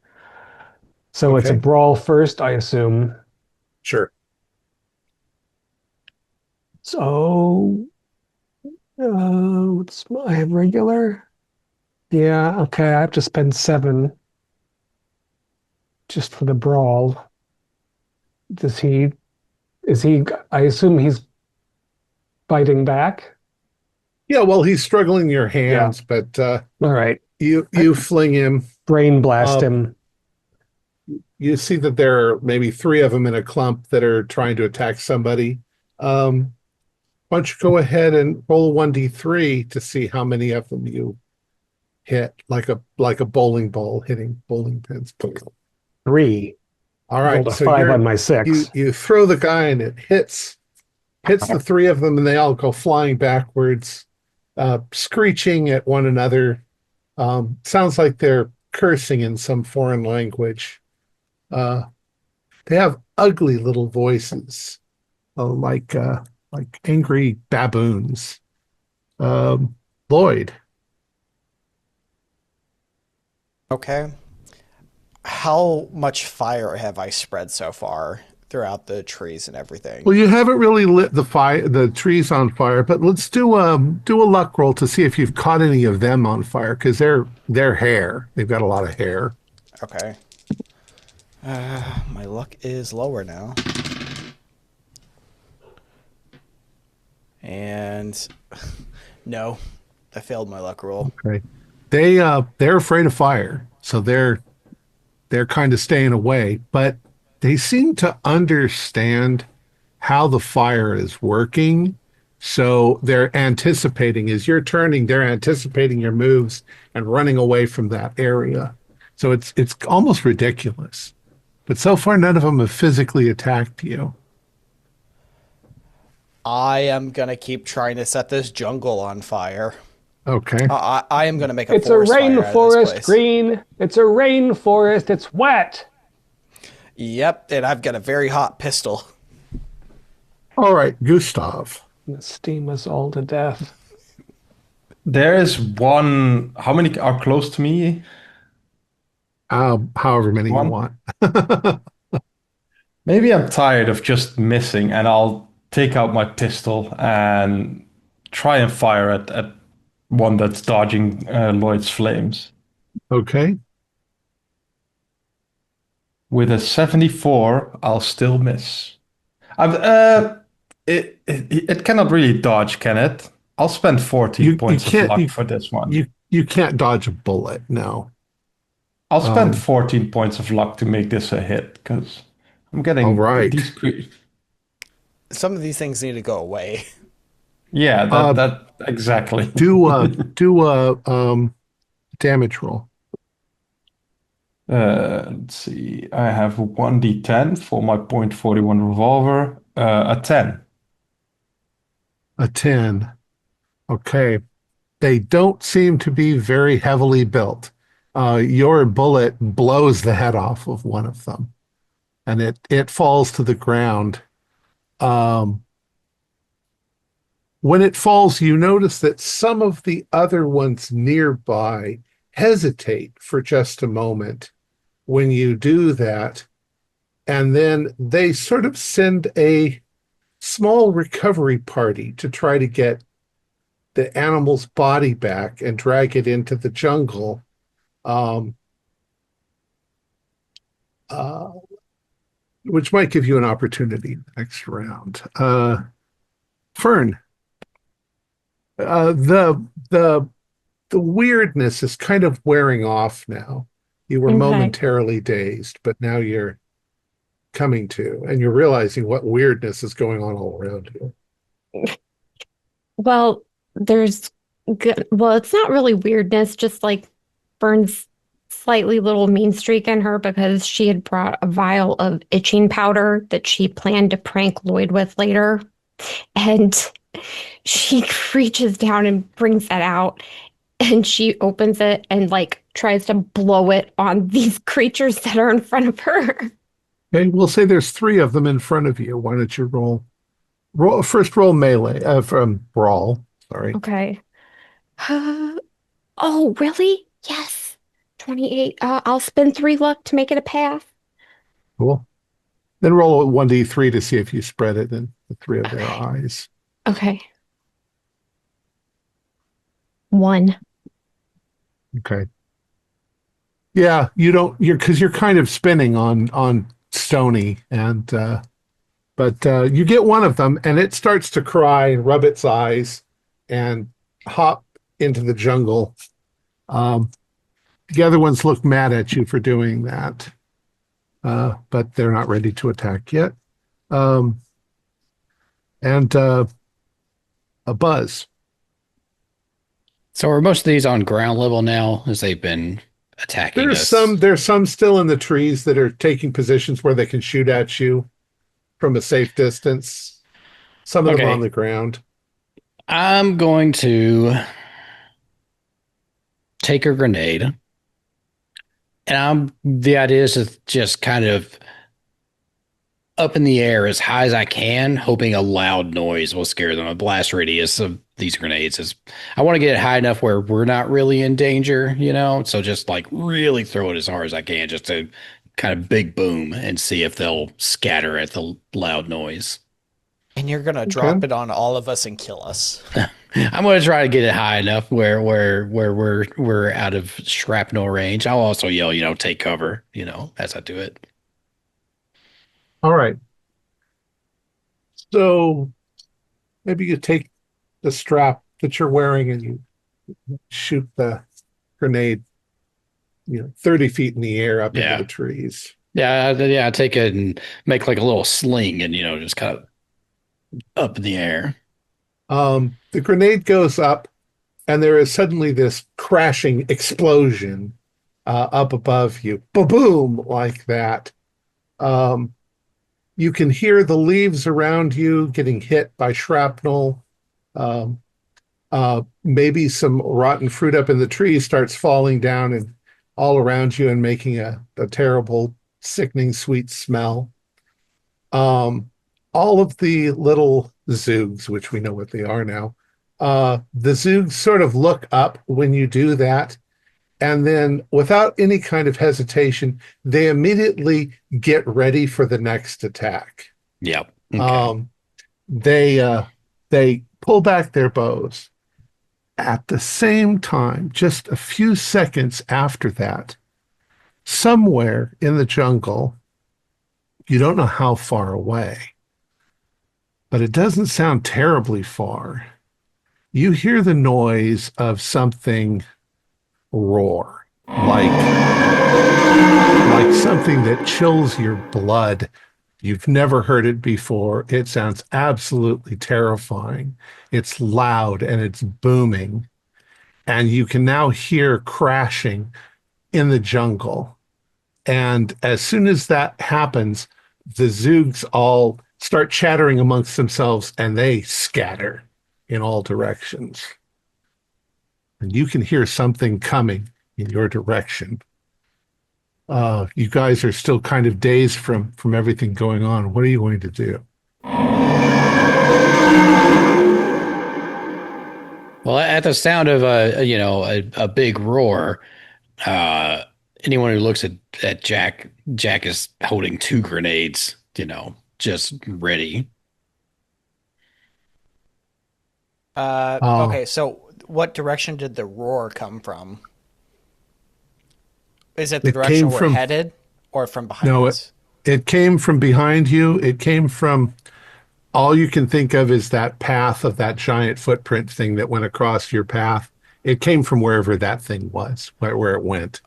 So it's a brawl first, I assume. Sure. So what's my regular? Yeah, okay, I have to spend 7 just for the brawl. I assume he's fighting back? Yeah, well, he's struggling in your hands, but all right. You fling him. Brain blast him. You see that there are maybe 3 of them in a clump that are trying to attack somebody. Why don't you go ahead and roll a 1d3 to see how many of them you hit, like a bowling ball hitting bowling pins. 3. All right, rolled a 5 on my 6. You throw the guy and it hits the 3 of them, and they all go flying backwards, screeching at one another. Sounds like they're cursing in some foreign language. They have ugly little voices, like angry baboons. Lloyd. Okay. how much fire have I spread so far throughout the trees and everything? Well, you haven't really lit the trees on fire, but let's do a luck roll to see if you've caught any of them on fire because they're hair. They've got a lot of hair. Okay. My luck is lower now. And no, I failed my luck roll. Okay. They're afraid of fire, so they're kind of staying away, but they seem to understand how the fire is working. So they're anticipating as you're turning, they're anticipating your moves and running away from that area. So it's almost ridiculous. But so far none of them have physically attacked you. I am gonna keep trying to set this jungle on fire. Okay. I am gonna make a It's a forest fire out of this rainforest, place. Green. It's a rainforest. It's wet. Yep, and I've got a very hot pistol. All right, Gustav. The steam us all to death. There is one. How many are close to me? However many you One. want. Maybe I'm tired of just missing, and I'll take out my pistol and try and fire at one that's dodging Lloyd's flames. Okay. With a 74, I'll still miss. It cannot really dodge, can it? I'll spend 14 points of luck for this one. You can't dodge a bullet, no. I'll spend 14 points of luck to make this a hit because I'm getting all right. these. Some of these things need to go away. Yeah, that exactly. Do a damage roll. Let's see. I have a 1d10 for my .41 revolver. A 10. A 10. Okay. They don't seem to be very heavily built. Your bullet blows the head off of one of them, and it falls to the ground. When it falls, you notice that some of the other ones nearby hesitate for just a moment when you do that, and then they sort of send a small recovery party to try to get the animal's body back and drag it into the jungle. Which might give you an opportunity next round. Fern, the weirdness is kind of wearing off now. You were Okay. momentarily dazed, but now you're coming to, and you're realizing what weirdness is going on all around you. Well, it's not really weirdness, just like Fern's slightly little mean streak in her because she had brought a vial of itching powder that she planned to prank Lloyd with later. And she reaches down and brings that out, and she opens it and like tries to blow it on these creatures that are in front of her. Okay, we'll say there's 3 of them in front of you. Why don't you roll melee from brawl? Sorry. Okay. Oh, really? Yes. 28. I'll spend 3 luck to make it a pass. Cool. Then roll a 1d3 to see if you spread it in the 3 of their Okay. eyes. Okay. 1. Okay. Yeah, you're kind of spinning on Stony, and but you get one of them and it starts to cry and rub its eyes and hop into the jungle. The other ones look mad at you for doing that, but they're not ready to attack yet. And a Buzz. So are most of these on ground level now as they've been attacking us? There's some still in the trees that are taking positions where they can shoot at you from a safe distance. Some of them Okay. on the ground. I'm going to take a grenade. And the idea is to just kind of up in the air as high as I can, hoping a loud noise will scare them. A blast radius of these grenades is, I want to get it high enough where we're not really in danger, So just like really throw it as hard as I can, just to kind of big boom and see if they'll scatter at the loud noise. And you're gonna drop it on all of us and kill us. I'm going to try to get it high enough where we're out of shrapnel range. I'll also yell, take cover, as I do it. All right. So maybe you take the strap that you're wearing and you shoot the grenade, 30 feet in the air up into the trees. Yeah, I take it and make like a little sling and, just kind of up in the air. The grenade goes up and there is suddenly this crashing explosion up above you. Ba-boom, like that. You can hear the leaves around you getting hit by shrapnel. Maybe some rotten fruit up in the tree starts falling down and all around you and making a terrible, sickening, sweet smell. All of the little Zoogs, which we know what they are now, the Zoogs sort of look up when you do that. And then without any kind of hesitation, they immediately get ready for the next attack. Yep. Okay. They pull back their bows. At the same time, just a few seconds after that, somewhere in the jungle, you don't know how far away, but it doesn't sound terribly far. You hear the noise of something roar, like something that chills your blood. You've never heard it before. It sounds absolutely terrifying. It's loud and it's booming. And you can now hear crashing in the jungle. And as soon as that happens, the Zoogs all start chattering amongst themselves and they scatter in all directions. And you can hear something coming in your direction. You guys are still kind of dazed from everything going on. What are you going to do? Well, at the sound of a big roar, anyone who looks at Jack is holding 2 grenades, just ready. Okay, so what direction did the roar come from? Is it the direction we're headed or from behind us? It came from behind you. It came from, all you can think of is that path of that giant footprint thing that went across your path. It came from wherever that thing was, where it went.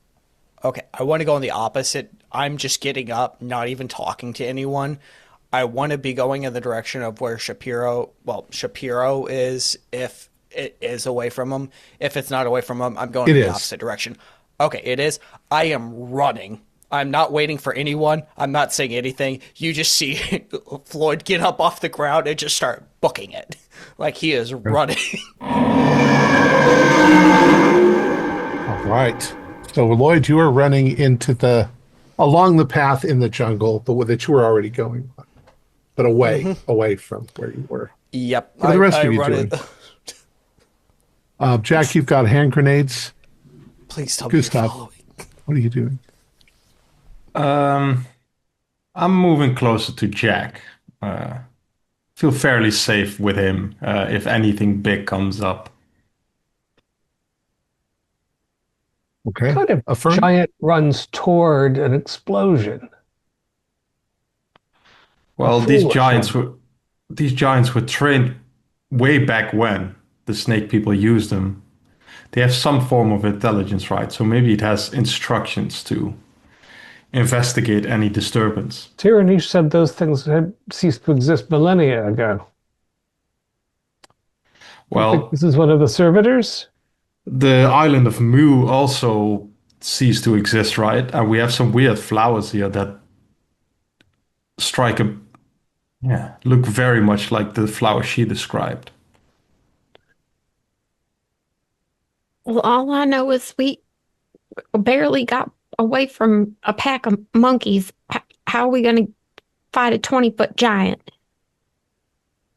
Okay, I want to go in the opposite. I'm just getting up, not even talking to anyone. I want to be going in the direction of where Shapiro is, if it is away from him. If it's not away from him, I'm going in the opposite direction. Okay, it is. I am running. I'm not waiting for anyone. I'm not saying anything. You just see Floyd get up off the ground and just start booking it. Like he is running. All right. So Lloyd, you are running along the path in the jungle, the way that you were already going on, but away from where you were. Yep. What are the rest of you doing? Jack, you've got hand grenades. Please tell Gustav, me you're following. what are you doing? I'm moving closer to Jack. Feel fairly safe with him if anything big comes up. Okay. Kind of giant runs toward an explosion. Well, these giants were trained way back when the snake people used them. They have some form of intelligence, right? So maybe it has instructions to investigate any disturbance. Tyranny said those things had ceased to exist millennia ago. Well, you think this is one of the servitors? The island of Mu also ceased to exist, right? And we have some weird flowers here that look very much like the flower she described. Well, all I know is we barely got away from a pack of monkeys. How are we going to fight a 20-foot giant?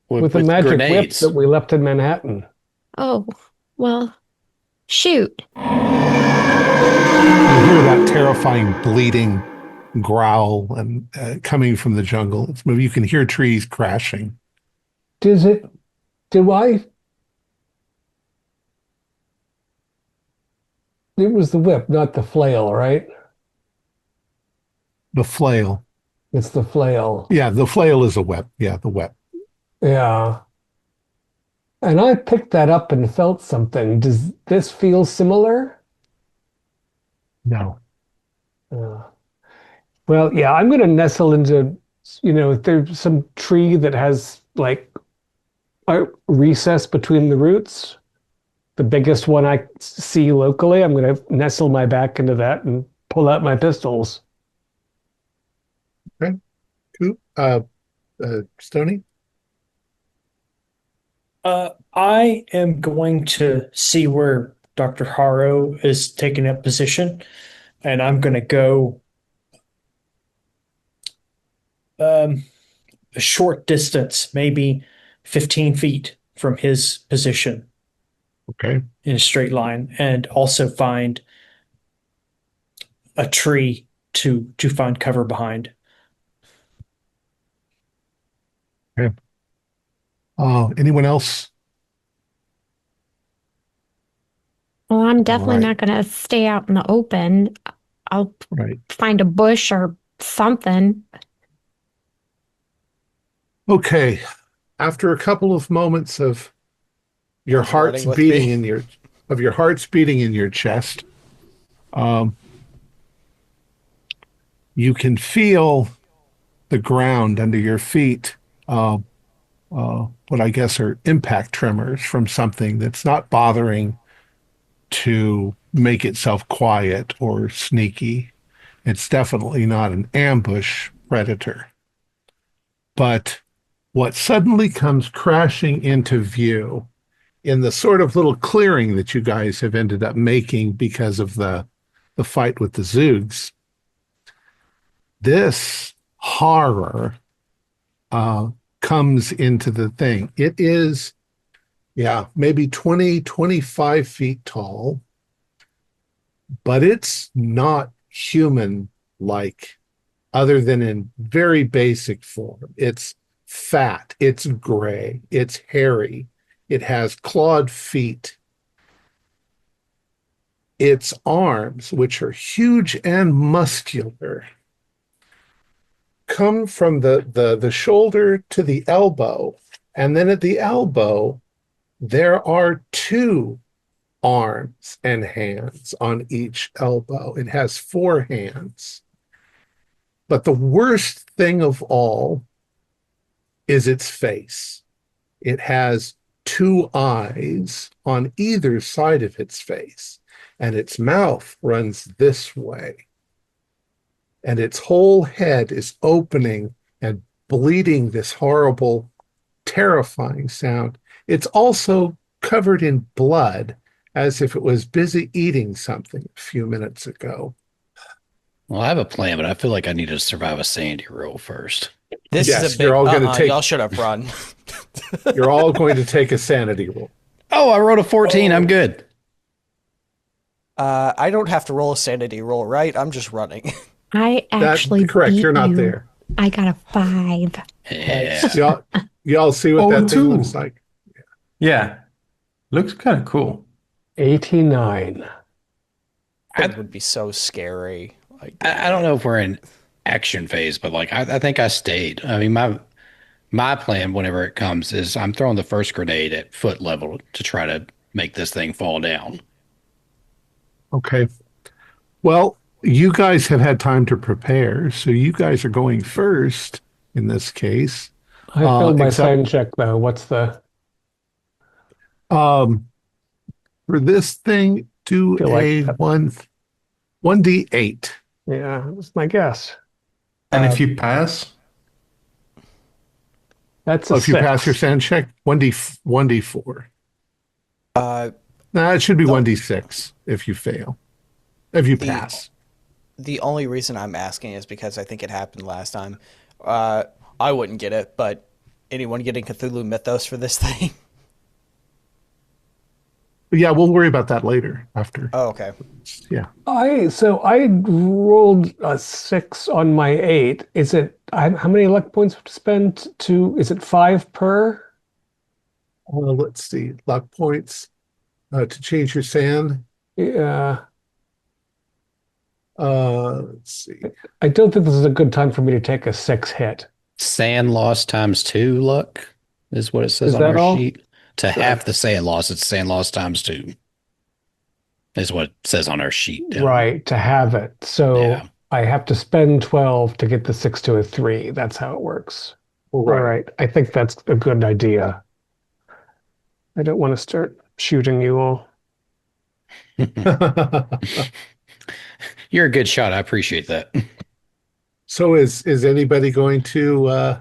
With the magic whip grenades. that we left in Manhattan. Oh, well, shoot. You hear that terrifying bleating growl and coming from the jungle. You can hear trees crashing. Do I? It was the whip, not the flail, right? The flail. It's the flail. Yeah, the flail is a whip. Yeah, the whip. Yeah. And I picked that up and felt something. Does this feel similar? No. Well, yeah, I'm going to nestle into, if there's some tree that has like a recess between the roots, the biggest one I see locally, I'm going to nestle my back into that and pull out my pistols. Okay. Cool. Stoney? I am going to see where Dr. Harrow is taking up position, and I'm going to go a short distance, maybe 15 feet from his position Okay. in a straight line, and also find a tree to find cover behind. Okay. Anyone else? Well, I'm definitely Right. not going to stay out in the open. I'll Right. find a bush or something. Okay. After a couple of moments of your Running heart's with beating me. in your heart's beating in your chest, you can feel the ground under your feet. What I guess are impact tremors from something that's not bothering to make itself quiet or sneaky. It's definitely not an ambush predator. But what suddenly comes crashing into view in the sort of little clearing that you guys have ended up making because of the fight with the Zoogs, this horror comes into the thing. It is, maybe 20, 25 feet tall, but it's not human-like other than in very basic form. It's fat, it's gray, it's hairy, it has clawed feet. Its arms, which are huge and muscular, come from the shoulder to the elbow, and then at the elbow there are two arms and hands on each elbow. It has four hands. But the worst thing of all is its face. It has two eyes on either side of its face, and its mouth runs this way. And its whole head is opening and bleeding this horrible, terrifying sound. It's also covered in blood, as if it was busy eating something a few minutes ago. Well, I have a plan, but I feel like I need to survive a sanity roll first. This Yes, is a big. you're all gonna take- Y'all should have run. You're all going to take a sanity roll. Oh, I rolled a 14. I'm good. I don't have to roll a sanity roll, right? I'm just running. I That's actually correct. beat You're not you. there. I got a 5. Yeah. Y'all see what that thing two. looks like? Yeah. Looks kind of cool. 89. That would be so scary. Like, I don't know if we're in action phase, but like I think I stayed. I mean, my plan whenever it comes is I'm throwing the first grenade at foot level to try to make this thing fall down. Okay. Well, you guys have had time to prepare, so you guys are going first in this case. I failed my except- sign check though. What's the For this thing, do Feel like a that- 1d8. Yeah, that's my guess. And if you pass, That's a If you 6. pass your sand check, 1d4. uh, No, it should be 1d6 if you fail. If you pass. the only reason I'm asking is because I think it happened last time. I wouldn't get it, but anyone getting Cthulhu Mythos for this thing? Yeah, we'll worry about that later after. Oh, okay. Yeah. I rolled a 6 on my 8. Is it how many luck points to spend to? Is it 5 per? Well, let's see. Luck points to change your sand. Yeah. Let's see. I don't think this is a good time for me to take a 6 hit. Sand loss times 2 luck is what it says Is on that our all? sheet. To half the sand loss, it's sand loss times 2. Is what it says on our sheet. Right, to have it. So Yeah. I have to spend 12 to get the 6 to a 3. That's how it works. Right. All right. I think that's a good idea. I don't want to start shooting you all. You're a good shot. I appreciate that. So is anybody going to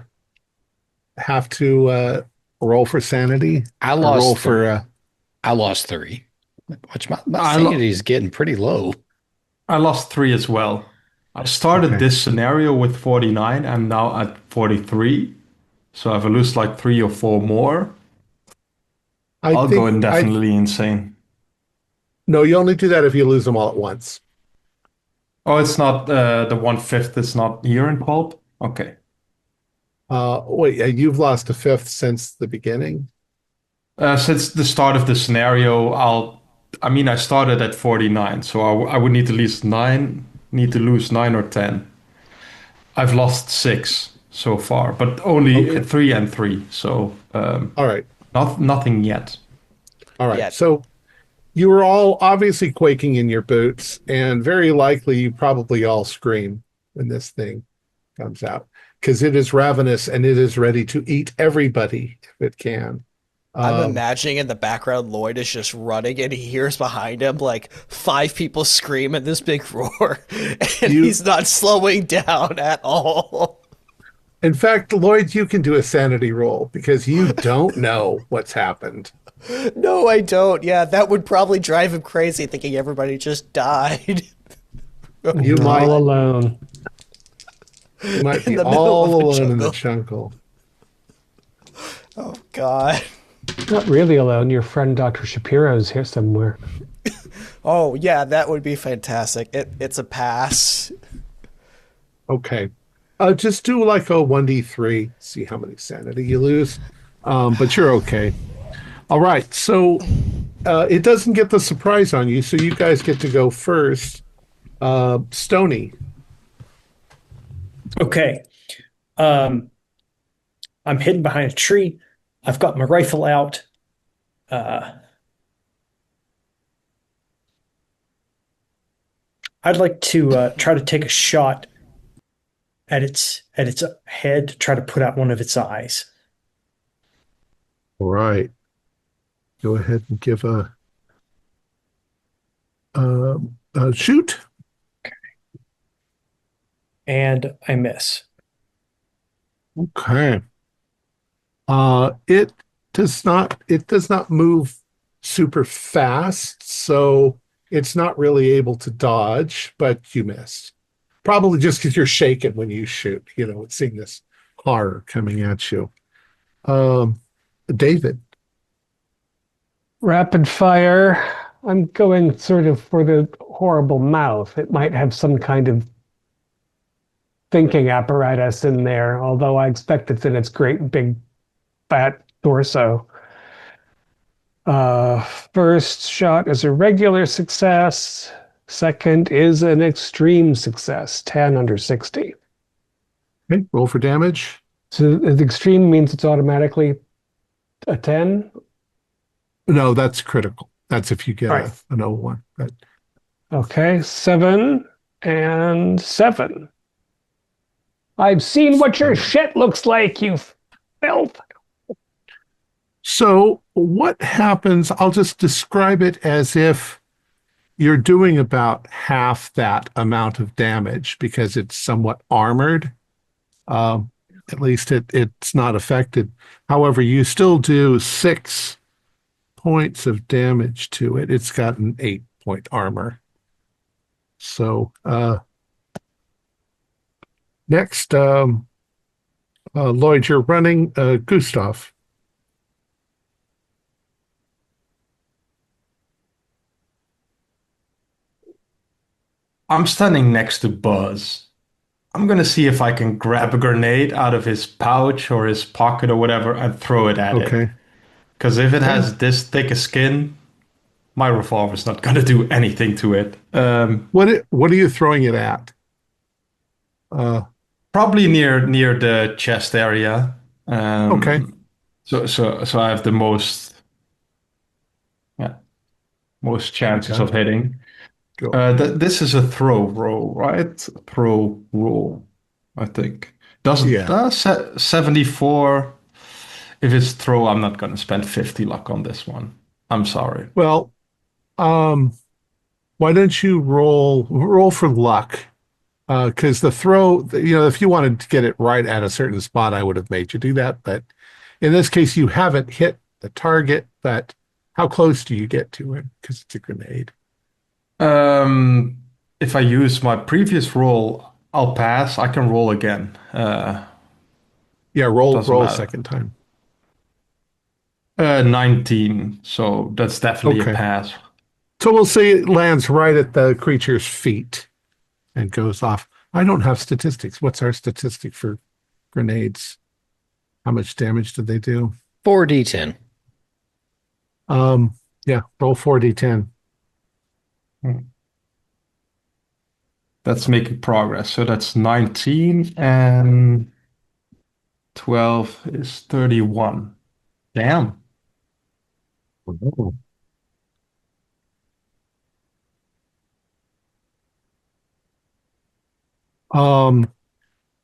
have to roll for sanity? I Or lost roll for I lost 3. Which my I lo- sanity is getting pretty low. I lost 3 as well. I started Okay. this scenario with 49. I'm now at 43. So if I lose like 3 or 4 more, I'll go indefinitely insane. No, you only do that if you lose them all at once. Oh, it's not the 1/5 is not here in Pulp? Okay. Wait, you've lost a fifth since the beginning? Since the start of the scenario, I started at 49, so I would need to lose 9 or 10. I've lost 6 so far, but only Okay. 3 and 3, so All right. nothing yet. All right. Yeah. So you were all obviously quaking in your boots, and very likely you probably all scream when this thing comes out because it is ravenous and it is ready to eat everybody if it can. I'm imagining in the background Lloyd is just running and he hears behind him like 5 people scream at this big roar and he's not slowing down at all. In fact, Lloyd, you can do a sanity roll because you don't know what's happened. No, I don't. Yeah, that would probably drive him crazy thinking everybody just died. You You're all alone. might In be the middle all of the alone in the jungle. jungle. Oh, God. Not really alone. Your friend Dr. Shapiro's here somewhere. Oh, yeah, that would be fantastic. It's a pass. Okay. Just do like a 1d3, see how many sanity you lose. But you're okay. All right. So it doesn't get the surprise on you, so you guys get to go first. Stony. Okay. I'm hidden behind a tree. I've got my rifle out. I'd like to try to take a shot at its head to try to put out one of its eyes. All right. Go ahead and give a shoot. And I miss. Okay. It does not move super fast, so it's not really able to dodge, but you missed. Probably just because you're shaken when you shoot, seeing this horror coming at you. David. Rapid fire. I'm going sort of for the horrible mouth. It might have some kind of thinking apparatus in there, although I expect it's in its great big fat torso. First shot is a regular success. Second is an extreme success, 10 under 60. Okay, roll for damage. So the extreme means it's automatically a 10? No, that's critical. That's if you get Right. an 01. But Okay, 7 and 7. I've seen what your shit looks like, you filth. so what happens, I'll just describe it as if you're doing about half that amount of damage because it's somewhat armored. At least it's not affected. However, you still do 6 points of damage to it. It's got an 8-point armor. So next, Lloyd, you're running. Gustav. I'm standing next to Buzz. I'm gonna see if I can grab a grenade out of his pouch or his pocket or whatever and throw it at it. Okay. Because if it Okay. has this thick a skin, my revolver's not gonna do anything to it. What are you throwing it at? Uh, Probably near the chest area. okay. So I have the yeah, most chances Okay. of hitting. Go. This is a throw roll, right? Throw roll, I think. Doesn't Yeah. 74. If it's throw, I'm not gonna spend 50 luck on this one. I'm sorry. Well, um, why don't you roll for luck? Because the throw, if you wanted to get it right at a certain spot, I would have made you do that. But in this case, you haven't hit the target. But how close do you get to it? Because it's a grenade. Um, if I use my previous roll, I'll pass. I can roll again. Yeah, roll Doesn't roll a matter. second time. 19. So that's definitely a Okay. pass. So we'll say it lands right at the creature's feet and goes off. I don't have statistics. What's our statistic for grenades? How much damage did they do? 4d10. Yeah, roll 4d10. That's making progress. So that's 19 and 12 is 31. Damn. Oh. Um,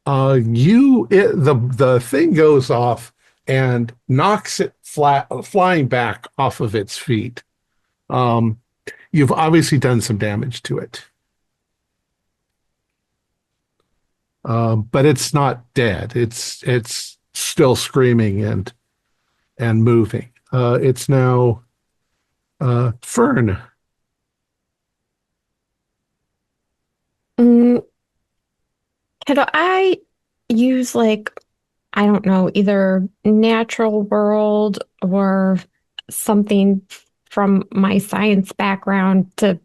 the thing goes off and knocks it flying back off of its feet. Um, you've obviously done some damage to it. But it's not dead. It's still screaming and moving. It's now Fern. Mm, could I use I don't know, either natural world or something from my science background to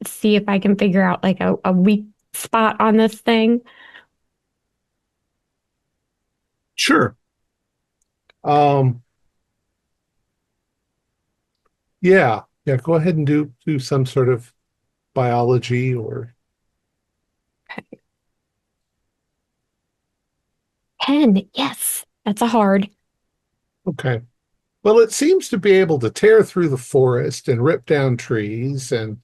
see if I can figure out a weak spot on this thing? Sure. Um, yeah, yeah. Go ahead and do some sort of biology or 10. Yes, that's a hard. okay. Well, it seems to be able to tear through the forest and rip down trees, and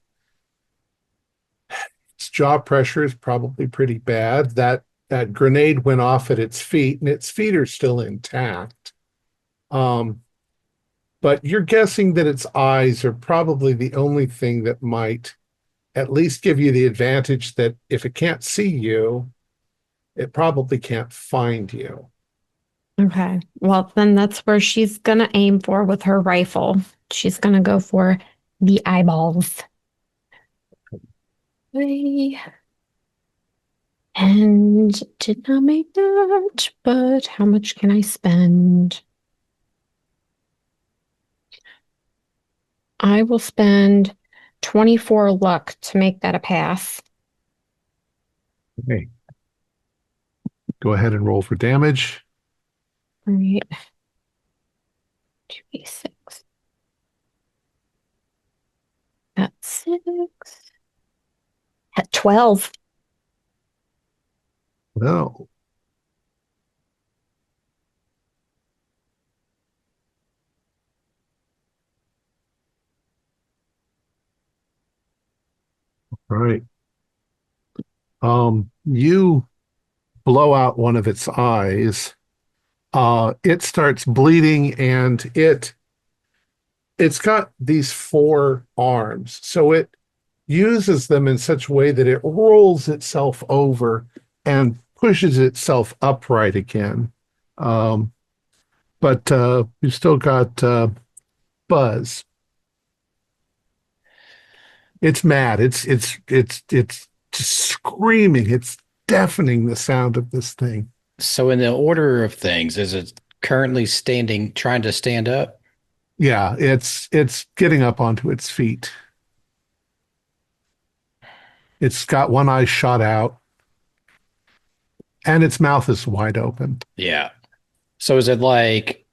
its jaw pressure is probably pretty bad. That grenade went off at its feet, and its feet are still intact. Um, but you're guessing that its eyes are probably the only thing that might at least give you the advantage that if it can't see you, it probably can't find you. Okay. Well, then that's where she's gonna aim for with her rifle. She's gonna go for the eyeballs. Hey. And did not make that, but how much can I spend? I will spend 24 luck to make that a pass. Okay. Go ahead and roll for damage. All right. 2d6. That's 6. At 12. No. All right. You blow out one of its eyes. It starts bleeding, and it's got these 4 arms, so it uses them in such a way that it rolls itself over and pushes itself upright again. Um, but you've still got Buzz. It's mad. It's just screaming. It's deafening, the sound of this thing. So in the order of things, is it currently trying to stand up? Yeah, it's getting up onto its feet. It's got one eye shot out, and its mouth is wide open. Yeah. So is it like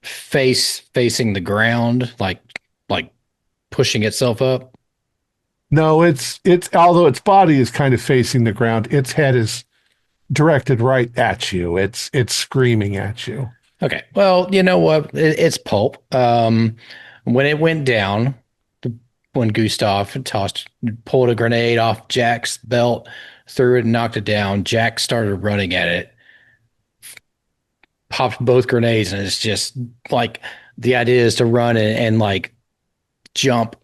facing the ground, like pushing itself up? No, it's although its body is kind of facing the ground, its head is directed right at you. It's screaming at you. Okay. Well, you know what? It's Pulp. When it went down, when Gustav pulled a grenade off Jack's belt, threw it and knocked it down, Jack started running at it, popped both grenades, and it's just like the idea is to run and like jump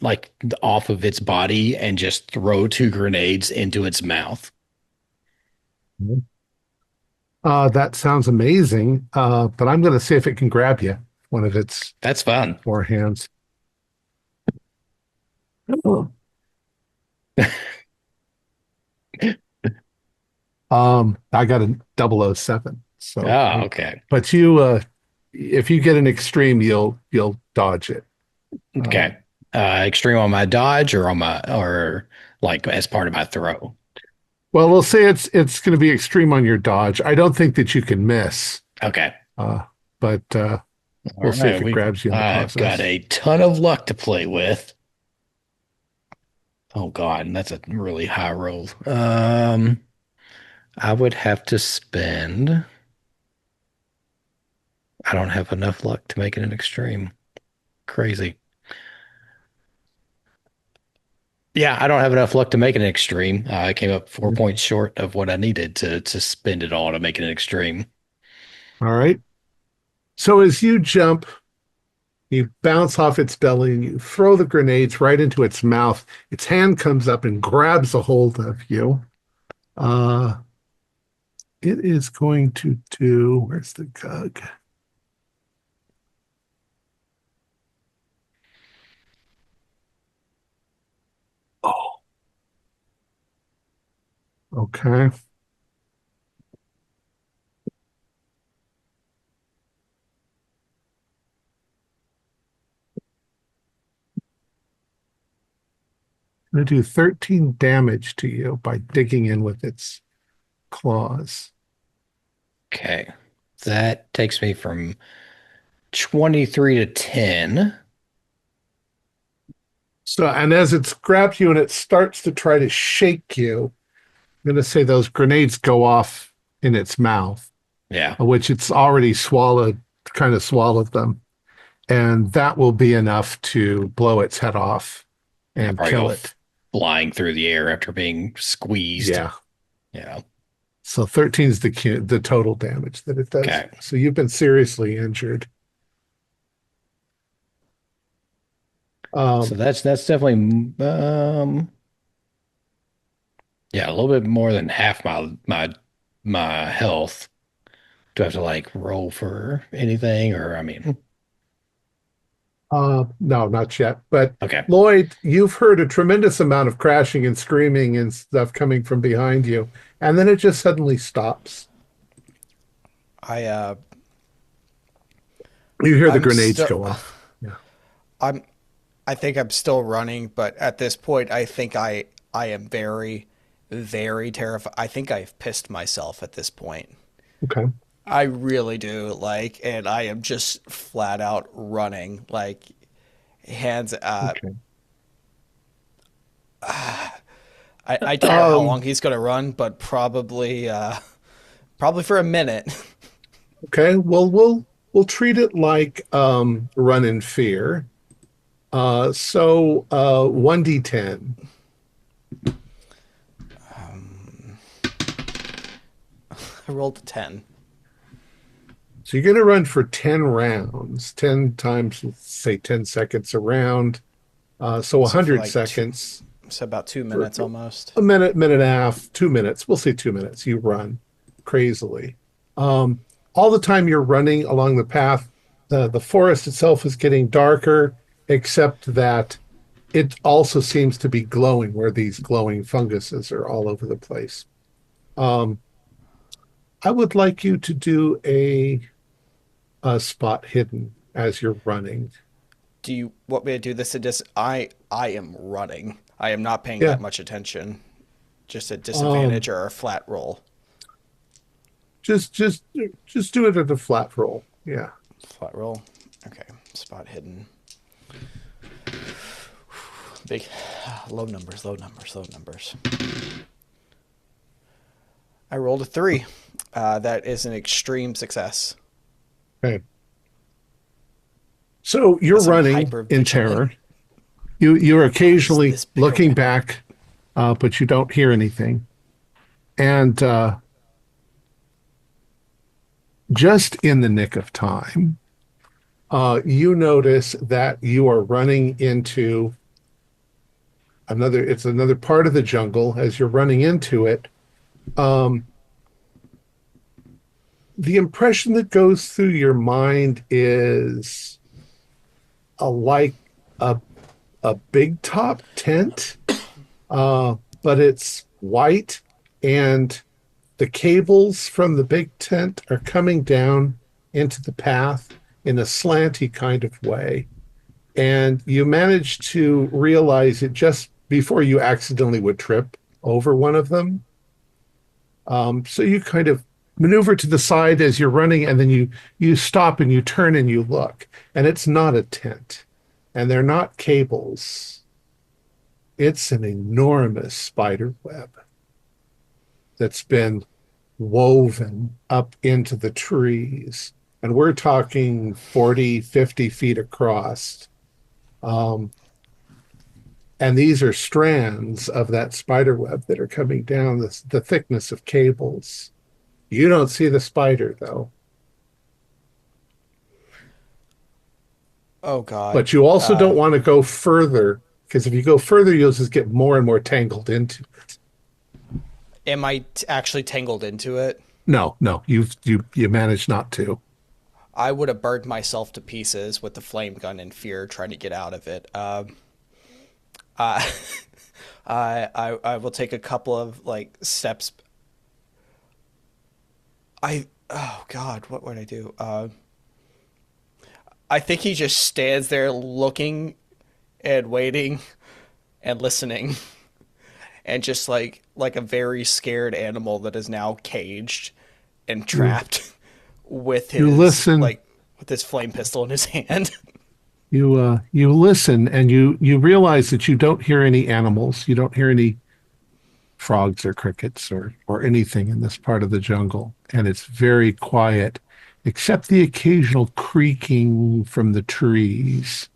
like off of its body and just throw two grenades into its mouth. That sounds amazing. But I'm going to see if it can grab you. One of its That's fun. four hands. I got a 007. So, Oh, okay. but if you get an extreme, you'll dodge it. Okay. Extreme on my dodge or like as part of my throw. Well, we'll say it's going to be extreme on your dodge. I don't think that you can miss. Okay. But we'll see if it grabs you in the I've process. got a ton of luck to play with. Oh God, and that's a really high roll. I would have to spend. I don't have enough luck to make it an extreme. Crazy. Yeah, I don't have enough luck to make it an extreme. I came up 4 points short of what I needed to spend it all to make it an extreme. All right. So as you jump, you bounce off its belly and you throw the grenades right into its mouth. Its hand comes up and grabs a hold of you. It is going to do, where's the gug? Oh, okay. Going to do 13 damage to you by digging in with its claws. Okay. That takes me from 23 to 10. So, and as it's grabbed you and it starts to try to shake you, I'm going to say those grenades go off in its mouth, Yeah. which it's already kind of swallowed them. And that will be enough to blow its head off and Probably kill go it. flying through the air after being squeezed. Yeah. Yeah. So 13 is the total damage that it does. Okay. So you've been seriously injured. So that's definitely yeah, a little bit more than half my health. Do I have to like roll for anything or I mean No, not yet. But okay. Lloyd, you've heard a tremendous amount of crashing and screaming and stuff coming from behind you, and then it just suddenly stops. I You hear the I'm grenades still- go off. Yeah. I think I'm still running, but at this point, I think I am very, very terrified. I think I've pissed myself at this point. Okay. I really do, and I am just flat out running, hands. Okay. I don't know how long he's gonna run, but probably for a minute. Okay. Well, we'll treat it like run in fear. So 1d10. I rolled a 10. So you're going to run for 10 rounds, 10 times, let's say 10 seconds a round. So 100 like seconds. So about 2 minutes almost. A minute, minute and a half, 2 minutes. We'll say 2 minutes. You run crazily. All the time you're running along the path, the forest itself is getting darker, except that it also seems to be glowing where these glowing funguses are all over the place. Um, I would like you to do a spot hidden as you're running. Do you want me to do this I am running. I am not paying Yeah. that much attention. Just a Um, disadvantage or a flat roll. just do it at a flat roll. Yeah. Flat roll. Okay. Spot hidden. Big low numbers, low numbers, low numbers. I rolled a 3. That is an extreme success. Okay. So you're Because I'm running in hyper-vigilant. terror. You're occasionally This bigger looking one. back, but you don't hear anything. And just in the nick of time, you notice that you are running into it's another part of the jungle. As you're running into it, the impression that goes through your mind is like a big top tent, but it's white, and the cables from the big tent are coming down into the path in a slanty kind of way. And you manage to realize it just before you accidentally would trip over one of them. So you kind of maneuver to the side as you're running, and then you stop and you turn and you look, and it's not a tent, and they're not cables. It's an enormous spider web that's been woven up into the trees, and we're talking 40, 50 feet across. And these are strands of that spider web that are coming down the thickness of cables. You don't see the spider, though. Oh God. But you also don't want to go further, because if you go further, you'll just get more and more tangled into it. Am I actually tangled into it? No, you managed not to. I would have burned myself to pieces with the flame gun in fear, trying to get out of it. I will take a couple of steps. Oh God, what would I do? I think he just stands there looking and waiting and listening, and just like a very scared animal that is now caged and trapped with his listen. with his flame pistol in his hand. You listen, and you realize that you don't hear any animals. You don't hear any frogs or crickets or anything in this part of the jungle, and it's very quiet, except the occasional creaking from the trees.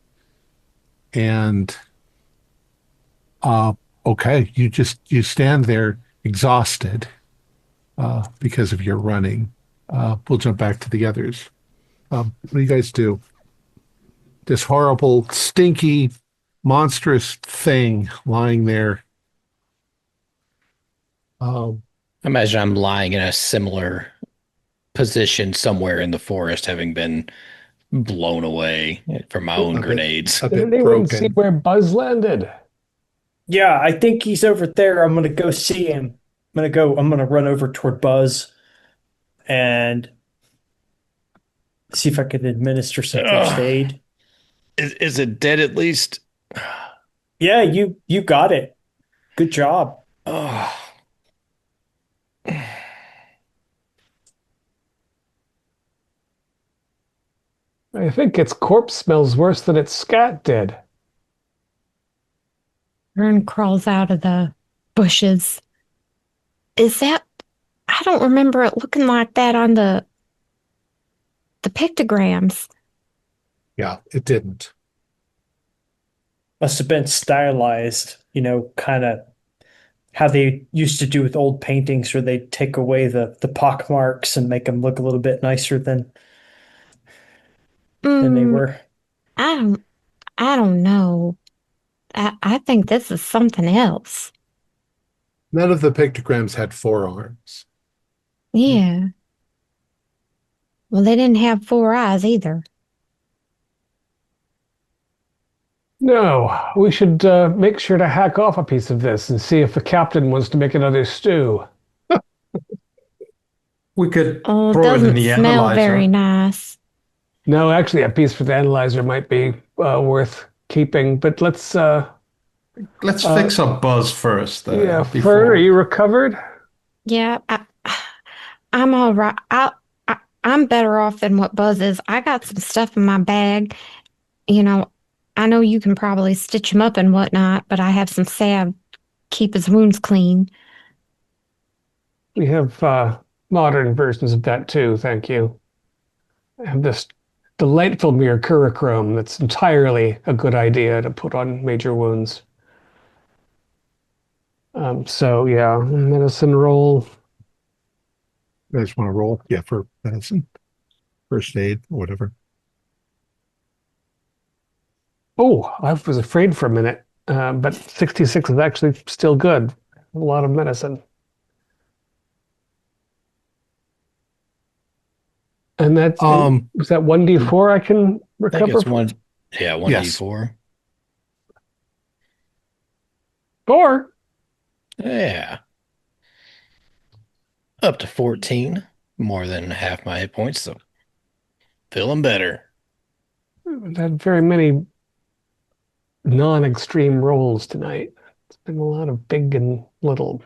And okay, you stand there exhausted because of your running. We'll jump back to the others. What do you guys do? This horrible, stinky, monstrous thing lying there. I imagine I'm lying in a similar position somewhere in the forest, having been blown away from my own grenades. A Did bit anyone see broken. where Buzz landed? Yeah, I think he's over there. I'm gonna go see him. I'm gonna run over toward Buzz and see if I can administer some first aid. Is it dead at least? Yeah, you got it. Good job. Oh. I think its corpse smells worse than its scat did. Vern crawls out of the bushes. Is that? I don't remember it looking like that on the pictograms. Yeah, it didn't. Must have been stylized, kind of how they used to do with old paintings where they take away the pock marks and make them look a little bit nicer than they were. I don't know. I think this is something else. None of the pictograms had 4 arms. Yeah. Well, they didn't have 4 eyes either. No, we should make sure to hack off a piece of this and see if the captain wants to make another stew. We could Oh, it throw it in doesn't the smell analyzer. very nice. No, actually, a piece for the analyzer might be worth keeping. But let's. Let's fix up Buzz first. Yeah, Fur, Before. are you recovered? Yeah, I'm all right. I'm better off than what Buzz is. I got some stuff in my bag. You know, I know you can probably stitch him up and whatnot, but I have some salve. Keep his wounds clean. We have modern versions of that too, thank you. I have this delightful mercurochrome that's entirely a good idea to put on major wounds. So yeah, medicine roll. You guys want to roll? Yeah, for medicine, first aid, or whatever. Oh, I was afraid for a minute, but 66 is actually still good. A lot of medicine. And that's was that 1d4 I can I recover think it's from? 1d4. 4. Yeah. Up to 14. More than half my hit points, so feeling better. We've had very many non-extreme rolls tonight. It's been a lot of big and little.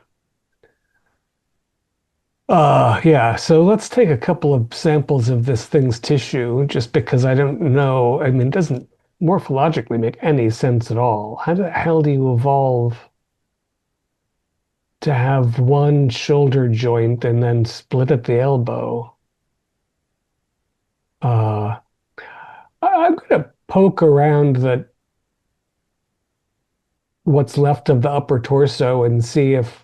Yeah, so let's take a couple of samples of this thing's tissue, just because I don't know. I mean, it doesn't morphologically make any sense at all. How the hell do you evolve to have one shoulder joint and then split at the elbow? I'm gonna poke around what's left of the upper torso and see if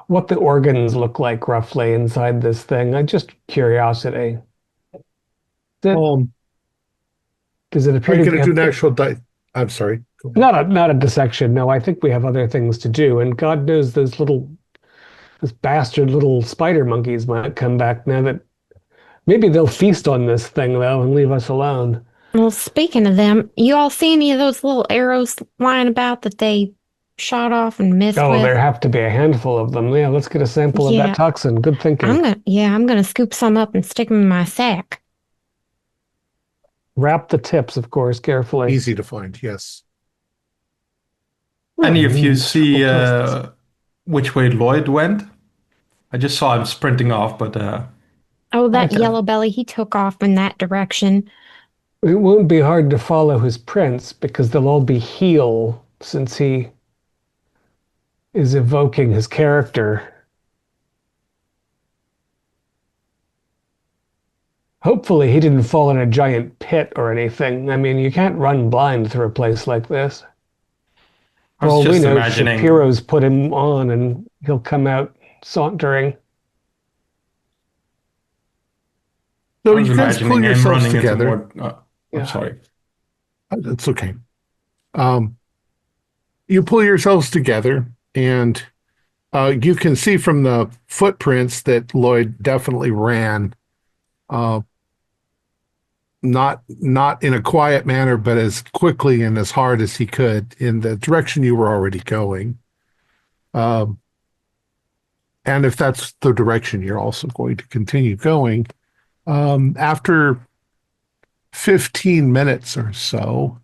what the organs look like roughly inside this thing. Just curiosity. Does it Are appear you to going be to do an actual I'm sorry. Go ahead. not a dissection? No, I think we have other things to do, and God knows this bastard little spider monkeys might come back now that maybe they'll feast on this thing though and leave us alone. Well, speaking of them, you all see any of those little arrows lying about that they shot off and missed Oh, with? there have to be a handful of them. Yeah, let's get a sample of Yeah. that toxin. Good thinking. I'm gonna scoop some up and stick them in my sack. Wrap the tips, of course, carefully. Easy to find, yes. Any of you see which way Lloyd went? I just saw him sprinting off, but Oh, that Okay. yellow belly, he took off in that direction. It won't be hard to follow his prints because they'll all be heel since he is evoking his character. Hopefully he didn't fall in a giant pit or anything. I mean, you can't run blind through a place like this. I For was all we just know, imagining. Shapiro's put him on and he'll come out sauntering. So I was you guys pull imagining him yourselves running into together. more. Yeah. I'm sorry. It's okay. You pull yourselves together, and you can see from the footprints that Lloyd definitely ran, not in a quiet manner, but as quickly and as hard as he could in the direction you were already going. And if that's the direction you're also going to continue going, after 15 minutes or so,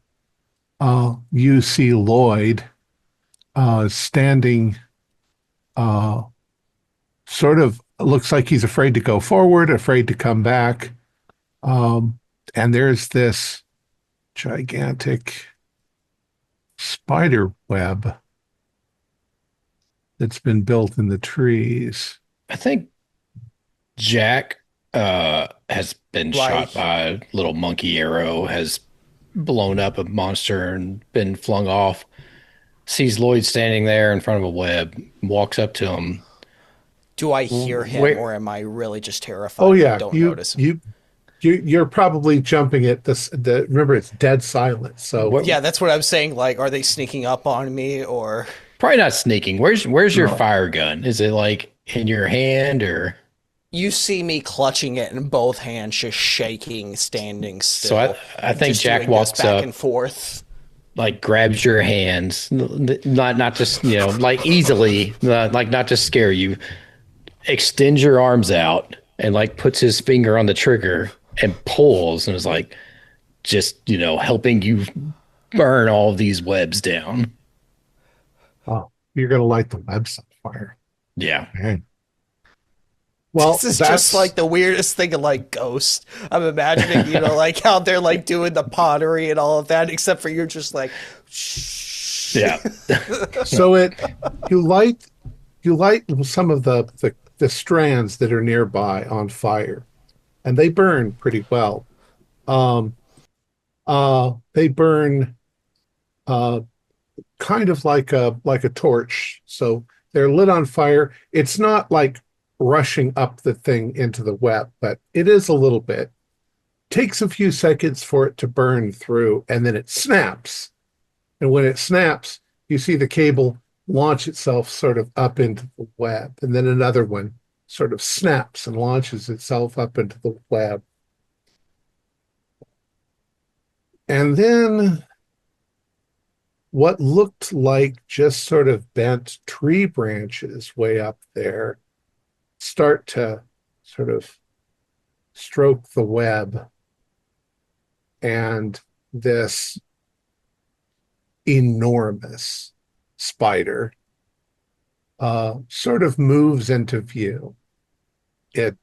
you see Lloyd standing, sort of looks like he's afraid to go forward, afraid to come back. And there's this gigantic spider web that's been built in the trees. I think Jack has been shot by a little monkey arrow, has blown up a monster and been flung off. Sees Lloyd standing there in front of a web, walks up to him. Do I hear him, Wait. or am I really just terrified? Oh yeah, and don't notice him? you're probably jumping at this. Remember, it's dead silent. So Yeah, that's what I'm saying. Like, are they sneaking up on me, or Probably not sneaking. Where's your fire gun? Is it like in your hand or? you see me clutching it in both hands, just shaking, standing still? So I think just Jack doing this walks back up. and forth. like grabs your hands, not just like easily, like not to scare you. Extends your arms out and like puts his finger on the trigger and pulls and is like just helping you burn all of these webs down. Oh, you're gonna light the webs on fire. Yeah. Man. Well, this is just like the weirdest thing of like Ghost. I'm imagining, like how they're like doing the pottery and all of that, except for you're just like, shh. Yeah. So you light some of the strands that are nearby on fire, and they burn pretty well. They burn kind of like a torch. So they're lit on fire. It's not like rushing up the thing into the web, but it is a little bit. Takes a few seconds for it to burn through, and then it snaps. And when it snaps, you see the cable launch itself sort of up into the web, and then another one sort of snaps and launches itself up into the web. And then what looked like just sort of bent tree branches way up there start to sort of stroke the web, and this enormous spider sort of moves into view. It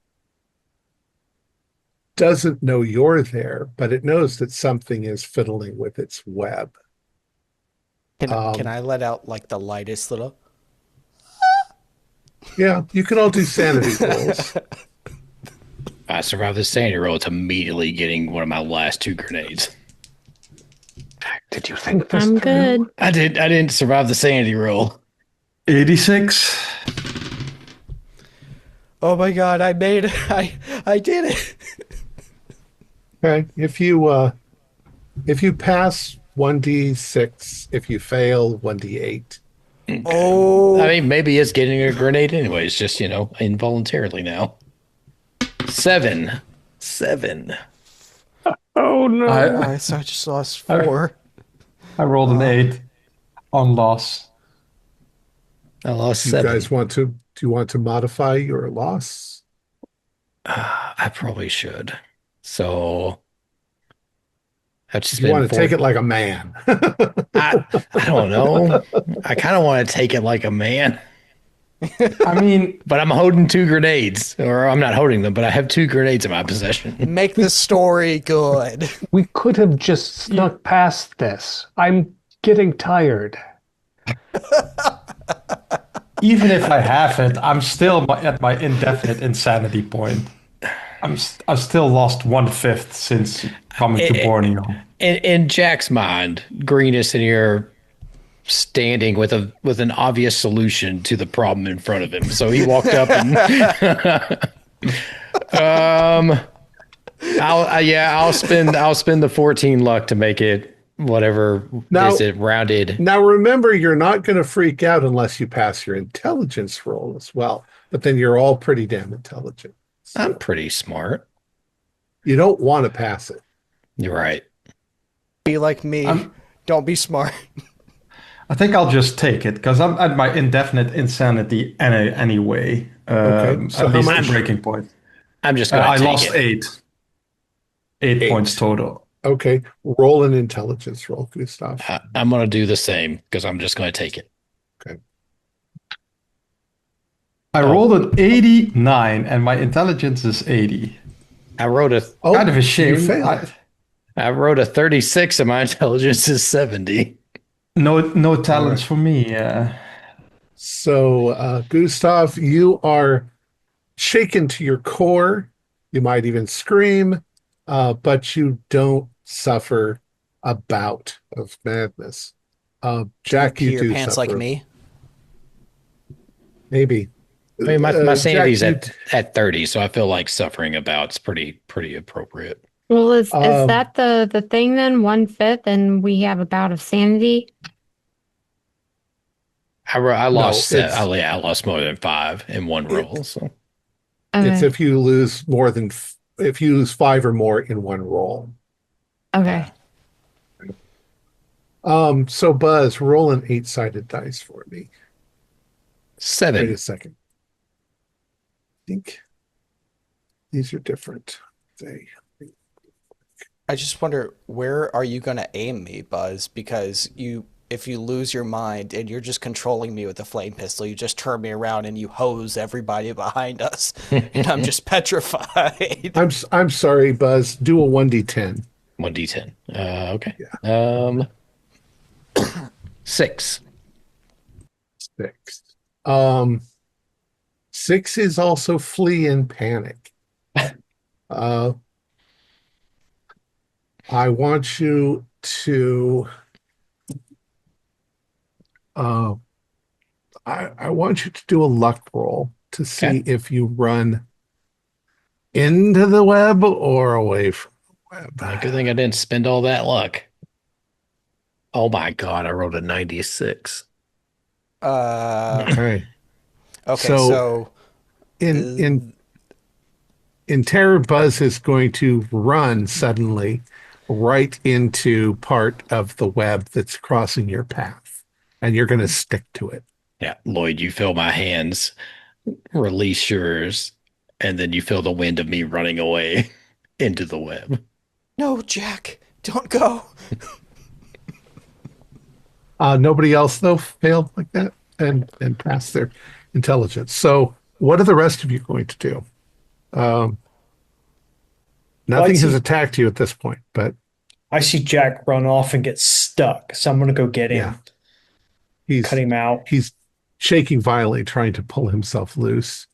doesn't know you're there, but it knows that something is fiddling with its web. Can I let out like the lightest little? Yeah, you can all do sanity rolls. I survived the sanity roll. It's immediately getting one of my last 2 grenades. Did you think this I'm through? good. I didn't survive the sanity roll. 86. Oh my God! I made it! I did it! Okay, if you pass 1d6, if you fail 1d8. Oh, I mean, maybe it's getting a grenade anyways, just involuntarily now. 7. Oh no! I just lost 4. I rolled an 8 on loss. I lost Do you 7. guys do you want to modify your loss? I probably should. So I've just You want to take it like a man. I don't know. I kind of want to take it like a man. I mean, But I'm holding 2 grenades. Or I'm not holding them, but I have 2 grenades in my possession. Make the story good. We could have just snuck past this. I'm getting tired. even if I have it, I'm still at my indefinite insanity point. I've still lost 1/5 since coming to Borneo. In Jack's mind, Green is sitting here standing with an obvious solution to the problem in front of him. So he walked up and I'll spend the 14 luck to make it whatever is it rounded. Now remember, you're not going to freak out unless you pass your intelligence roll as well. But then you're all pretty damn intelligent. So I'm pretty smart. you don't want to pass it. You're right. Be like me. Don't be smart. I think I'll just take it because I'm at my indefinite insanity anyway. Okay, so at how least much? the breaking point. I'm just gonna I take lost it. 8 points total. Okay, roll an intelligence roll, Gustav. I'm gonna do the same because I'm just gonna take it. Okay. I rolled an 89 and my intelligence is 80. I wrote a Kind of a You shame. failed. I wrote a 36 and my intelligence is 70. No talents for me. So, Gustav, you are shaken to your core. You might even scream, but you don't suffer a bout of madness. Jack, Pee you your do pants suffer. like me. Maybe. I mean, my sanity's Jack, at 30, so I feel like suffering about's pretty appropriate. Well, is Um, that the thing then? 1/5, and we have a bout of sanity. I lost it's- I lost more than 5 in one roll. So It's Okay. if you lose more than if you lose 5 or more in one roll. Okay. So Buzz, roll an 8-sided dice for me. Wait 7. a second. I think these are different. I just wonder, where are you going to aim me, Buzz? Because if you lose your mind and you're just controlling me with the flame pistol, you just turn me around and you hose everybody behind us, and I'm just petrified. I'm sorry, Buzz. Do a 1d10. 1d10. Okay. Yeah. 6. 6. 6 is also flee in panic. I want you to I want you to do a luck roll to see if you run into the web or away from the web. Good thing I didn't spend all that luck. Oh my God, I rolled a 96. Okay. Okay, So- so In terror, Buzz is going to run suddenly right into part of the web that's crossing your path, and you're going to stick to it. Yeah, Lloyd, you feel my hands release yours, and then you feel the wind of me running away into the web. no, Jack, don't go. Nobody else, though, failed like that and passed their intelligence. So what are the rest of you going to do? Nothing has attacked you at this point, but I see Jack run off and get stuck, so I'm going to go get him. Yeah. Cut him out. He's shaking violently, trying to pull himself loose.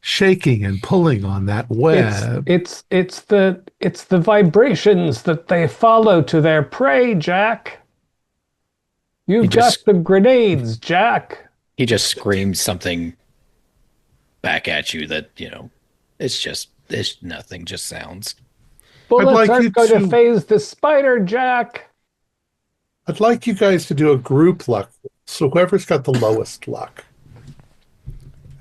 Shaking and pulling on that web. It's the vibrations that they follow to their prey, Jack. You've got the grenades, Jack. He just screamed something back at you that, it's nothing, just sounds. Bullets like you aren't going to to- phase the spider, Jack. I'd like you guys to do a group luck. So whoever's got the lowest luck.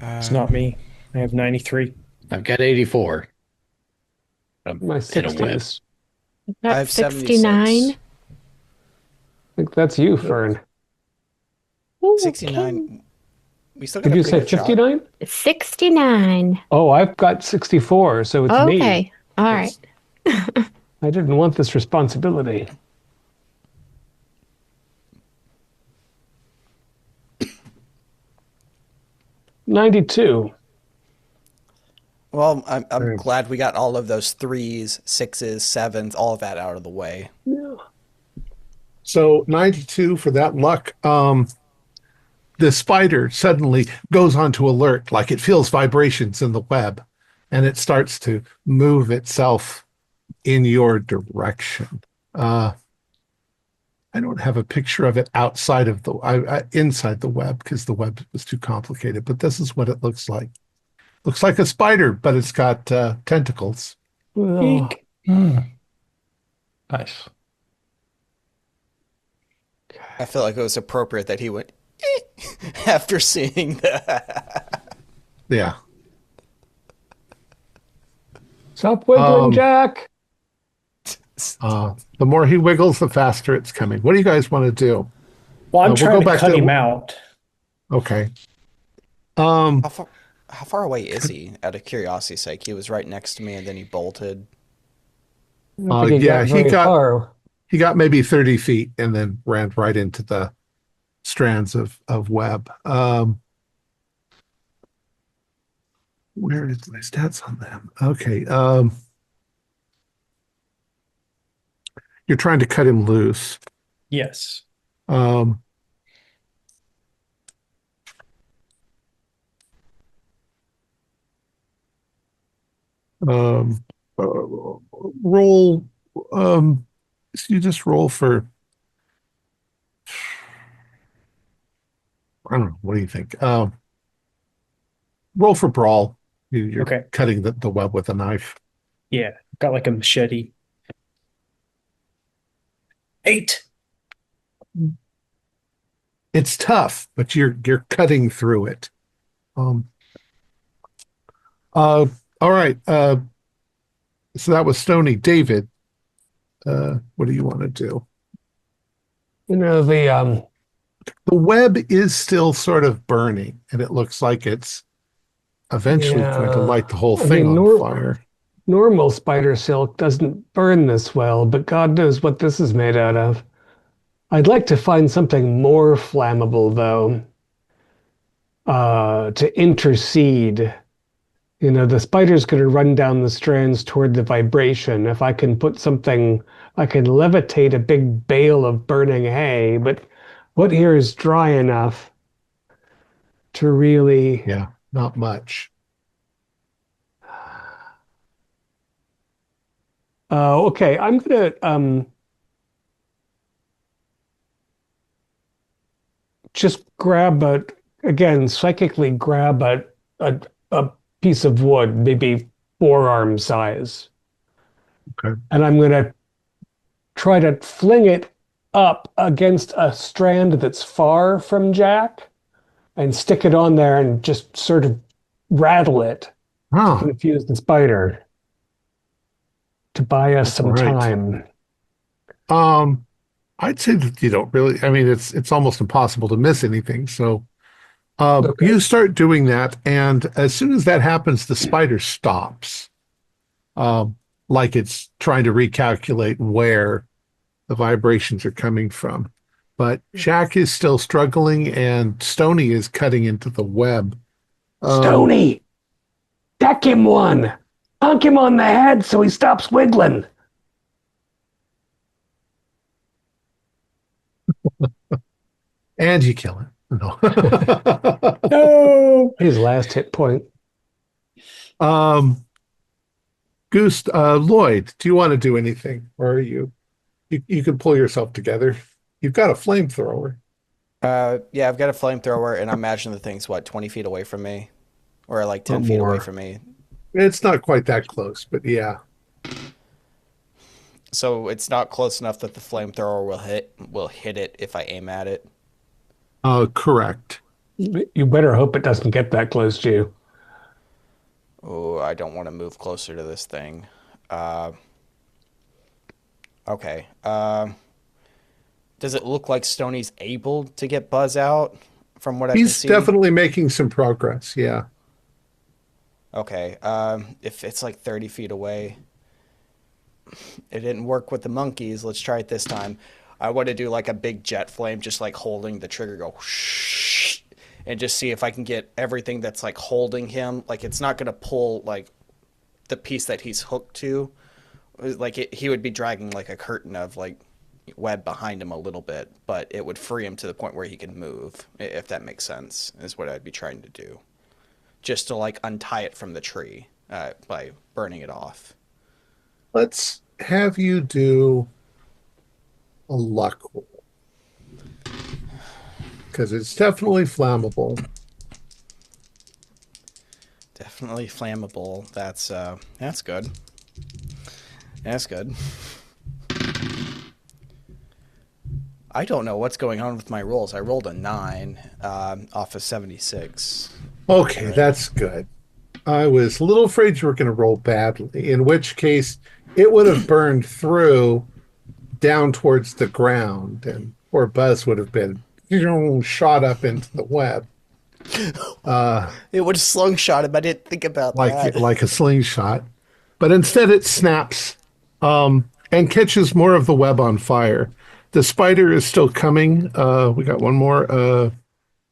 It's not me. I have 93. I've got 84. I'm My in a web. 60s. I have That's 69. 76. I think that's you, Fern. Ooh, 69. We still got Did a you pretty say good shot. 59? 69. Oh, I've got 64, so it's me. Okay. All right. I didn't want this responsibility. $92. Well, I'm glad we got all of those 3s, 6s, 7s, all of that out of the way. Yeah. So 92 for that luck. The spider suddenly goes onto alert, like it feels vibrations in the web, and it starts to move itself in your direction. I don't have a picture of it outside of inside the web because the web was too complicated, but this is what it looks like. Looks like a spider, but it's got tentacles. Oh. Nice. I feel like it was appropriate that he went after seeing that. Yeah. Stop wiggling, Jack. The more he wiggles, the faster it's coming. What do you guys want to do? Well, I'm we'll trying go to back cut to- him out. Okay. How far away is he? Out of curiosity's sake, he was right next to me, and then he bolted. I don't think yeah, very he got- far. He got maybe 30 feet and then ran right into the strands of web. Where is my stats on them? Okay. You're trying to cut him loose. Yes. Roll. You just roll for. I don't know. What do you think? Roll for brawl. You're Okay. cutting the web with a knife. Yeah. Got like a machete. 8. It's tough, but you're cutting through it. All right. So that was Stony. David, what do you want to do? The web is still sort of burning, and it looks like it's eventually going to light the whole I thing mean, on fire. normal spider silk doesn't burn this well, but God knows what this is made out of. I'd like to find something more flammable, though, to intercede. The spider's going to run down the strands toward the vibration. If I can put something, I can levitate a big bale of burning hay, but what here is dry enough to really. Yeah, not much. Okay, I'm going to just psychically grab a piece of wood, maybe forearm size. Okay. And I'm going to try to fling it up against a strand that's far from Jack and stick it on there and just sort of rattle it to Oh, confuse the spider to buy us some right. time. I'd say that you don't really, I mean, it's almost impossible to miss anything. So Okay. you start doing that, and as soon as that happens, the spider stops. Like it's trying to recalculate where the vibrations are coming from. But Jack is still struggling, and Stony is cutting into the web. Stony, deck him one. Punk him on the head so he stops wiggling. And you kill him. No. No. His last hit point. Lloyd, do you want to do anything, or are you can pull yourself together? You've got a flamethrower. Yeah, I've got a flamethrower, and I imagine the thing's, 20 feet away from me? Or like 10 Or feet away more. from me. It's not quite that close, but yeah. So it's not close enough that the flamethrower will hit it if I aim at it. Correct. You better hope it doesn't get that close to you. Oh, I don't want to move closer to this thing. Okay. Does it look like Stoney's able to get Buzz out from what I can He's see? definitely making some progress. Yeah. Okay. If it's like 30 feet away, it didn't work with the monkeys. Let's try it this time. I want to do like a big jet flame, just like holding the trigger, go whoosh, and just see if I can get everything that's like holding him. Like it's not going to pull like the piece that he's hooked to. Like he would be dragging like a curtain of like web behind him a little bit, but it would free him to the point where he can move, if that makes sense, is what I'd be trying to do. Just to like untie it from the tree by burning it off. Let's have you do a luck roll. Because it's definitely flammable. Definitely flammable. That's good. That's good. I don't know what's going on with my rolls. I rolled a 9 off of 76. Okay, that's good. I was a little afraid you were going to roll badly, in which case it would have burned through down towards the ground, and poor Buzz would have been shot up into the web. It would have slingshot him. I didn't think about that. Like a slingshot. But instead it snaps and catches more of the web on fire. The spider is still coming. We got one more.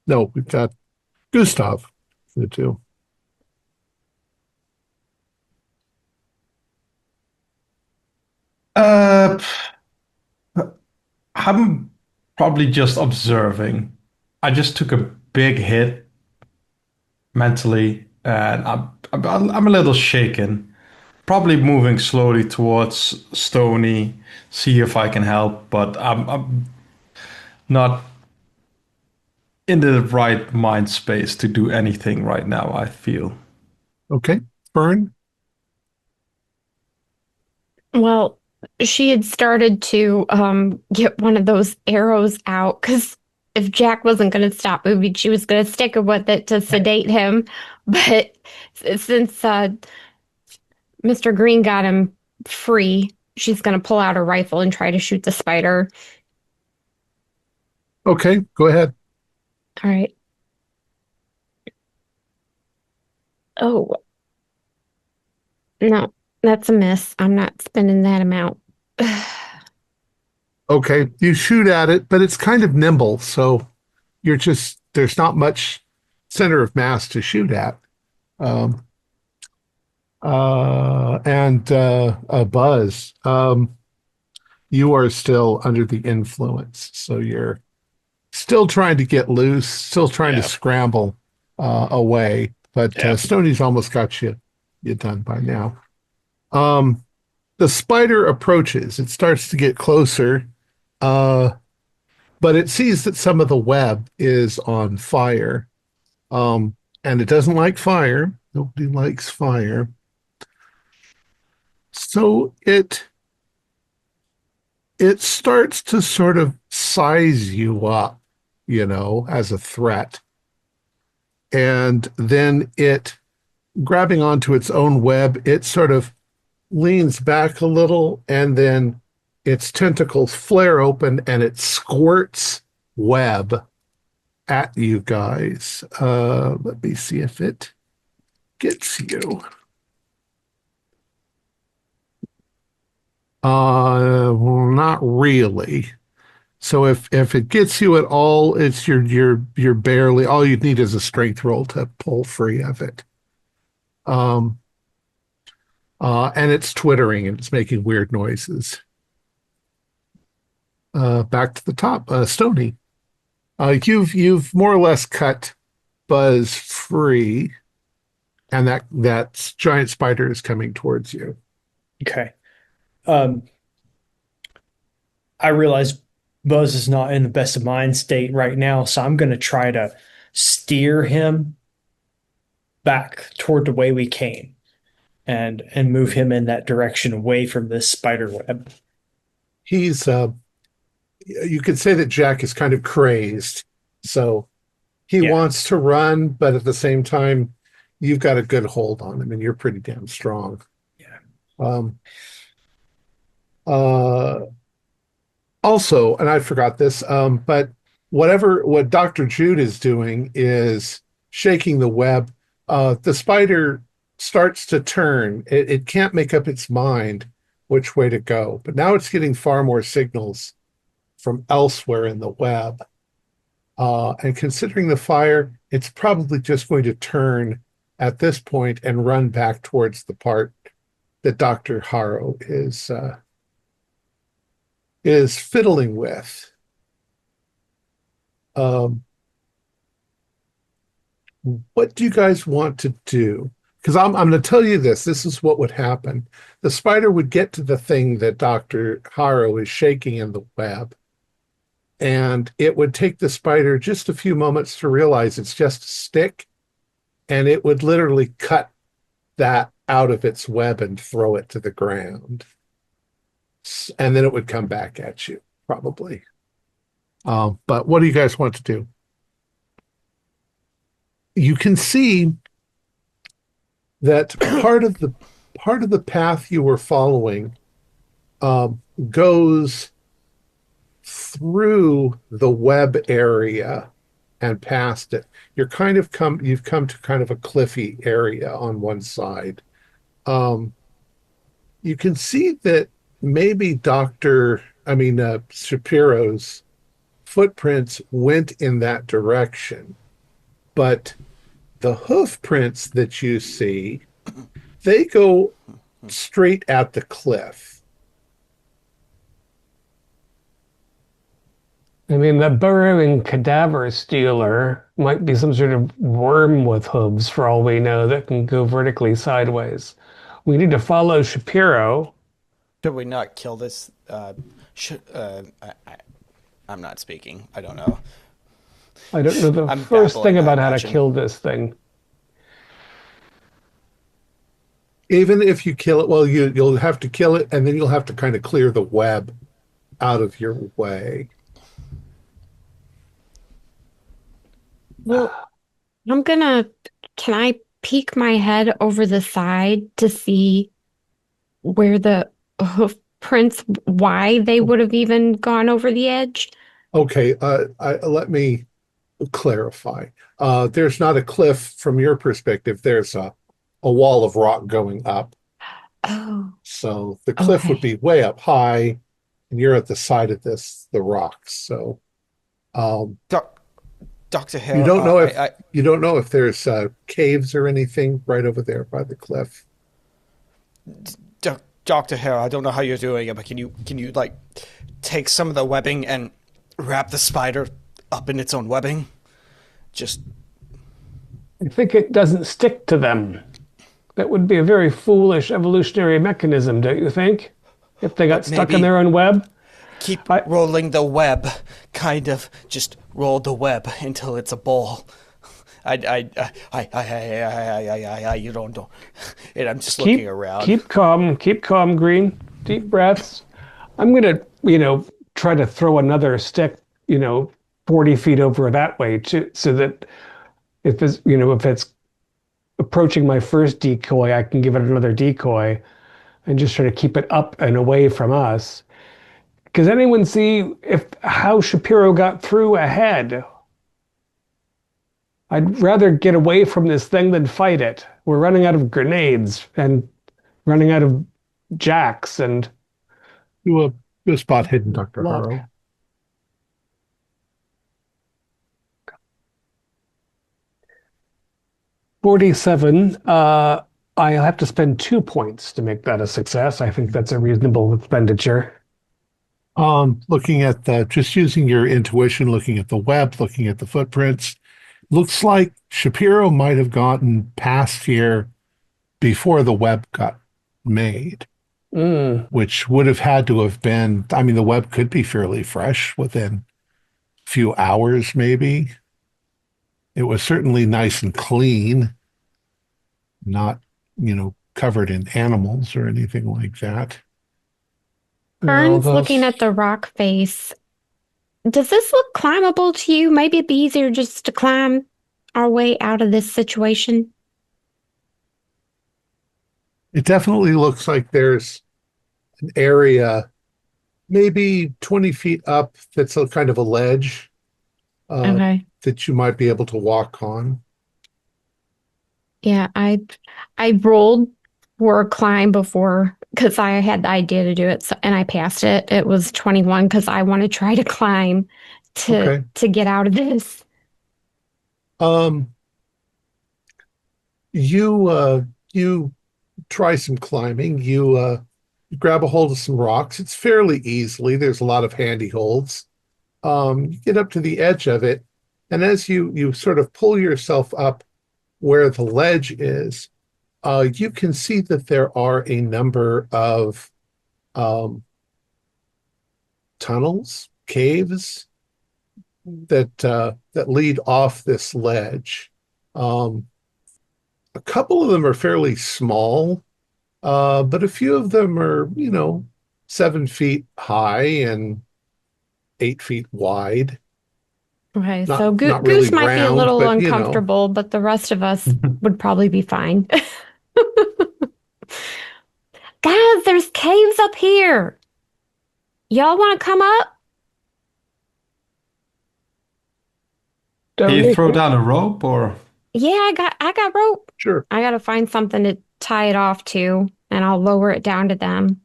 No, we've got Gustav for the two. I'm probably just observing. I just took a big hit mentally, and I'm a little shaken. Probably moving slowly towards Stony, see if I can help, but I'm not in the right mind space to do anything right now, I feel. Okay, Fern. Well, she had started to get one of those arrows out because if Jack wasn't going to stop moving, she was going to stick with it to sedate him. But since Mr. Green got him free, she's going to pull out her rifle and try to shoot the spider. Okay, go ahead. All right. Oh, no, that's a miss. I'm not spending that amount. Okay, you shoot at it, but it's kind of nimble, so there's not much center of mass to shoot at. Um, Buzz, you are still under the influence, so you're still trying to get loose, still trying to Yeah. scramble away, but Yeah. Stoney's almost got you done by now. The spider approaches. It starts to get closer, uh, but it sees that some of the web is on fire, and it doesn't like fire. Nobody likes fire. So it starts to sort of size you up, as a threat. And then grabbing onto its own web, it sort of leans back a little, and then its tentacles flare open and it squirts web at you guys. Let me see if it gets you. Well, not really. So if it gets you at all, it's you're barely, all you need is a strength roll to pull free of it. And it's twittering and it's making weird noises. Back to the top, Stony. You've more or less cut Buzz free, and that giant spider is coming towards you. Okay. I realize Buzz is not in the best of mind state right now, so I'm going to try to steer him back toward the way we came and move him in that direction away from this spider web. He's you could say that Jack is kind of crazed, so he wants to run, but at the same time, you've got a good hold on him, and you're pretty damn strong. Yeah. Also, and I forgot this, but what Dr. Jude is doing is shaking the web. The spider starts to turn. It can't make up its mind which way to go, but now it's getting far more signals from elsewhere in the web. And considering the fire, it's probably just going to turn at this point and run back towards the part that Dr. Harrow is fiddling with. What do you guys want to do? Because I'm going to tell you this. This is what would happen. The spider would get to the thing that Dr. Harrow is shaking in the web, and it would take the spider just a few moments to realize it's just a stick, and it would literally cut that out of its web and throw it to the ground. And then it would come back at you, probably. But what do you guys want to do? You can see that part of the path you were following goes through the web area and past it. You've come to kind of a cliffy area on one side. You can see that maybe Shapiro's footprints went in that direction, but the hoof prints that you see, they go straight at the cliff. I mean, that burrowing cadaver stealer might be some sort of worm with hooves, for all we know, that can go vertically sideways. We need to follow Shapiro. Did we not kill this? I'm not speaking. I don't know. I don't know the I'm first thing babbling, about I how to imagine. kill this thing. Even if you kill it, well, you'll have to kill it, and then you'll have to kind of clear the web out of your way. Well, can I peek my head over the side to see where the hoof prints, why they would have even gone over the edge? Okay, let me clarify. There's not a cliff from your perspective. There's a wall of rock going up. Oh, So the cliff would okay. be way up high, and you're at the side of the rocks. So um, Doc, Dr. you Hare, don't know if there's caves or anything right over there by the cliff. Dr. Hare, I don't know how you're doing it, but can you like take some of the webbing and wrap the spider up in its own webbing? Just I think it doesn't stick to them. That would be a very foolish evolutionary mechanism, don't you think? If they got stuck in maybe their own web? keep I, rolling the web, kind of just roll the web until it's a ball. You don't know. And I'm just looking around. keep calm, Green. Deep breaths. I'm gonna, try to throw another stick, 40 feet over that way too, so that if it's approaching my first decoy, I can give it another decoy and just try to keep it up and away from us. Does anyone see how Shapiro got through ahead? I'd rather get away from this thing than fight it. We're running out of grenades and running out of jacks and Do a spot hidden, Dr. luck. Harrow. 47. I'll have to spend 2 points to make that a success. I think that's a reasonable expenditure. Looking at just using your intuition, looking at the web, looking at the footprints, looks like Shapiro might have gotten past here before the web got made, which would have had to have been, I mean, the web could be fairly fresh within a few hours, maybe. It was certainly nice and clean, not, covered in animals or anything like that. Fern's looking at the rock face. Does this look climbable to you? Maybe it'd be easier just to climb our way out of this situation. It definitely looks like there's an area maybe 20 feet up that's a kind of a ledge Okay. that you might be able to walk on. Yeah, I rolled for a climb before because I had the idea to do it, and I passed it. It was 21 because I want to try to climb Okay. to get out of this. Um, you try some climbing. You grab a hold of some rocks. It's fairly easily. There's a lot of handy holds. You get up to the edge of it, and as you sort of pull yourself up where the ledge is, you can see that there are a number of tunnels, caves that lead off this ledge. A couple of them are fairly small, but a few of them are, 7 feet high and 8 feet wide. Okay, Not so not Goose really might be a round, little but uncomfortable, but the rest of us would probably be fine. Guys, there's caves up here. Y'all want to come up? Can you throw down a rope or? Yeah, I got rope. Sure. I got to find something to tie it off to, and I'll lower it down to them.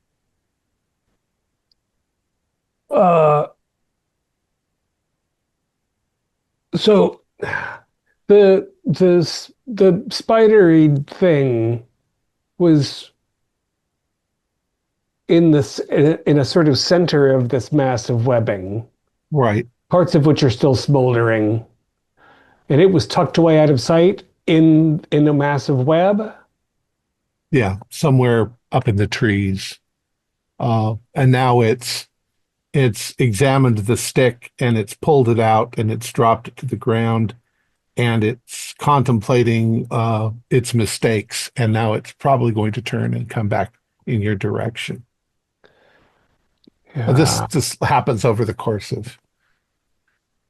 So the spidery thing was in a sort of center of this mass of webbing, Right. parts of which are still smoldering, and it was tucked away out of sight in a massive web. Yeah, somewhere up in the trees. And now it's examined the stick and it's pulled it out and it's dropped it to the ground and it's contemplating its mistakes, and now it's probably going to turn and come back in your direction. This happens over the course of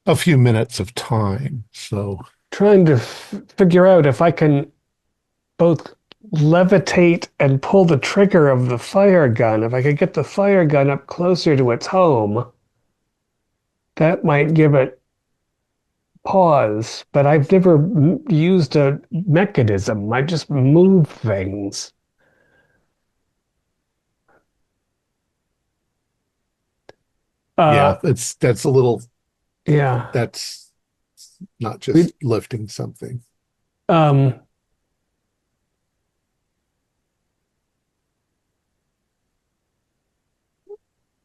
a few minutes of time. So Trying to figure out if I can both levitate and pull the trigger of the fire gun. If I could get the fire gun up closer to its home, that might give it pause, but I've never used a mechanism. I just move things. Yeah, that's a little. Yeah. That's not just lifting something. Um,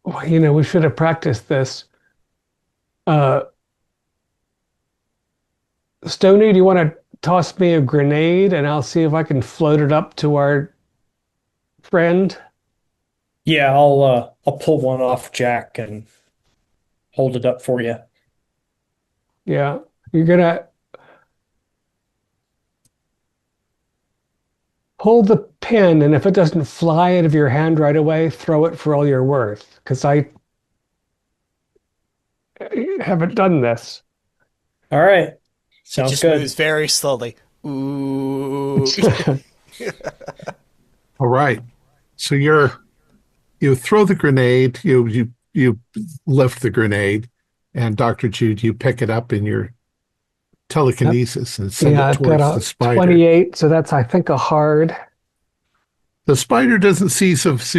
well, we should have practiced this. Stony, do you want to toss me a grenade and I'll see if I can float it up to our friend? Yeah, I'll pull one off Jack and hold it up for you. Yeah. You're gonna pull the pin, and if it doesn't fly out of your hand right away, throw it for all you're worth. Because I haven't done this. All right. It Sounds just good. moves very slowly. Ooh. All right. So you throw the grenade, you lift the grenade, and Dr. Jude, you pick it up in your telekinesis and send Yeah, it I've got towards a the spider. 28, so that's, I think, a hard. The spider doesn't see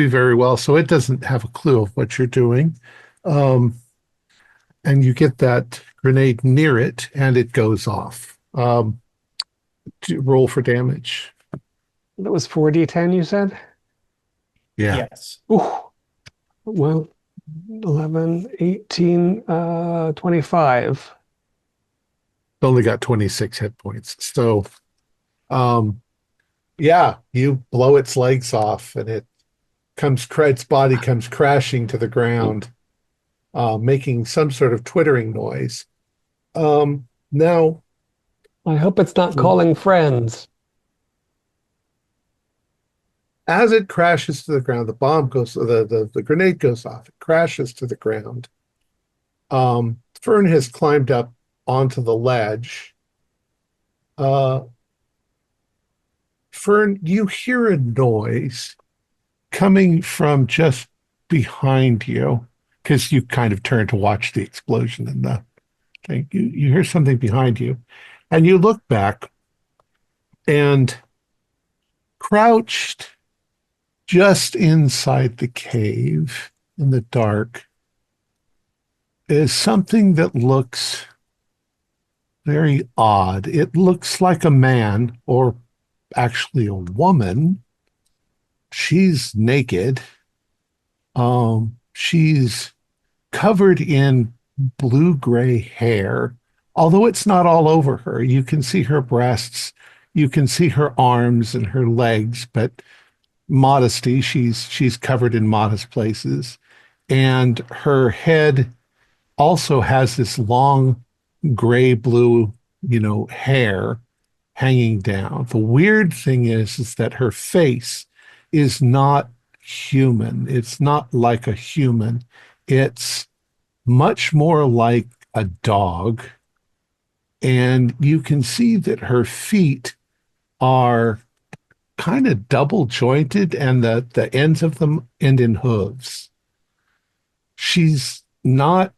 very well, so it doesn't have a clue of what you're doing. And you get that grenade near it, and it goes off. Roll for damage. That was 4d10, you said? Yeah. Yes. Ooh. Well, 11, 18, 25. It's only got 26 hit points. So, yeah, you blow its legs off, and its body comes crashing to the ground, making some sort of twittering noise. Now, I hope it's not calling friends. as it crashes to the ground, the grenade goes off. It crashes to the ground. Fern has climbed up onto the ledge. Fern, you hear a noise coming from just behind you, because you kind of turn to watch the explosion in the thing. You hear something behind you, and you look back, and crouched just inside the cave in the dark is something that looks very odd. It looks like a man, or actually a woman. She's naked. She's covered in blue-gray hair, although it's not all over her. You can see her breasts, you can see her arms and her legs, but modesty, she's covered in modest places. And her head also has this long gray-blue, hair hanging down. The weird thing is that her face is not human. It's not like a human. It's much more like a dog. And you can see that her feet are kind of double jointed, and the ends of them end in hooves. She's not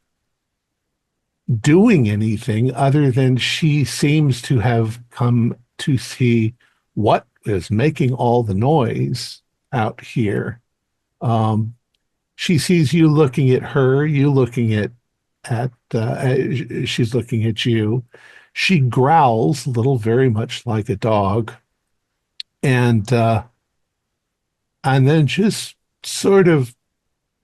doing anything other than she seems to have come to see what is making all the noise out here. She sees you looking at her, you looking at she's looking at you. She growls a little, very much like a dog, and then just sort of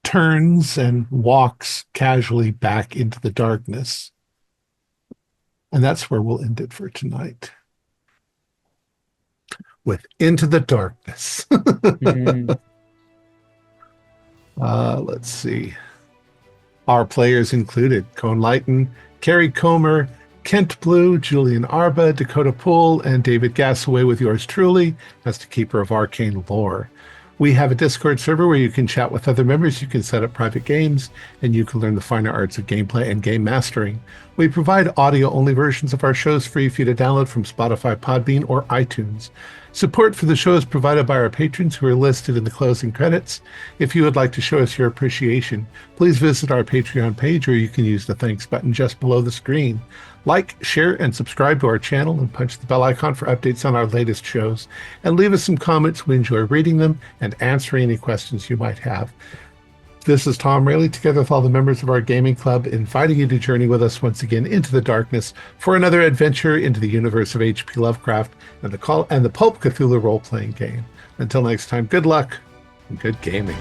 turns and walks casually back into the darkness. And that's where we'll end it for tonight. With Into the Darkness. Let's see. Our players included Cone Lighton, Carrie Comer, Kent Blue, Julian Arba, Dakota Poole, and David Gassaway, with yours truly as the Keeper of Arcane Lore. We have a Discord server where you can chat with other members, you can set up private games, and you can learn the finer arts of gameplay and game mastering. We provide audio-only versions of our shows free for you to download from Spotify, Podbean, or iTunes. Support for the show is provided by our patrons who are listed in the closing credits. If you would like to show us your appreciation, please visit our Patreon page, or you can use the thanks button just below the screen. Like, share, and subscribe to our channel, and punch the bell icon for updates on our latest shows. And leave us some comments. We enjoy reading them and answering any questions you might have. This is Thom Raley, together with all the members of our gaming club, inviting you to journey with us once again into the darkness for another adventure into the universe of H.P. Lovecraft and the Pulp Cthulhu role-playing game. Until next time, good luck and good gaming.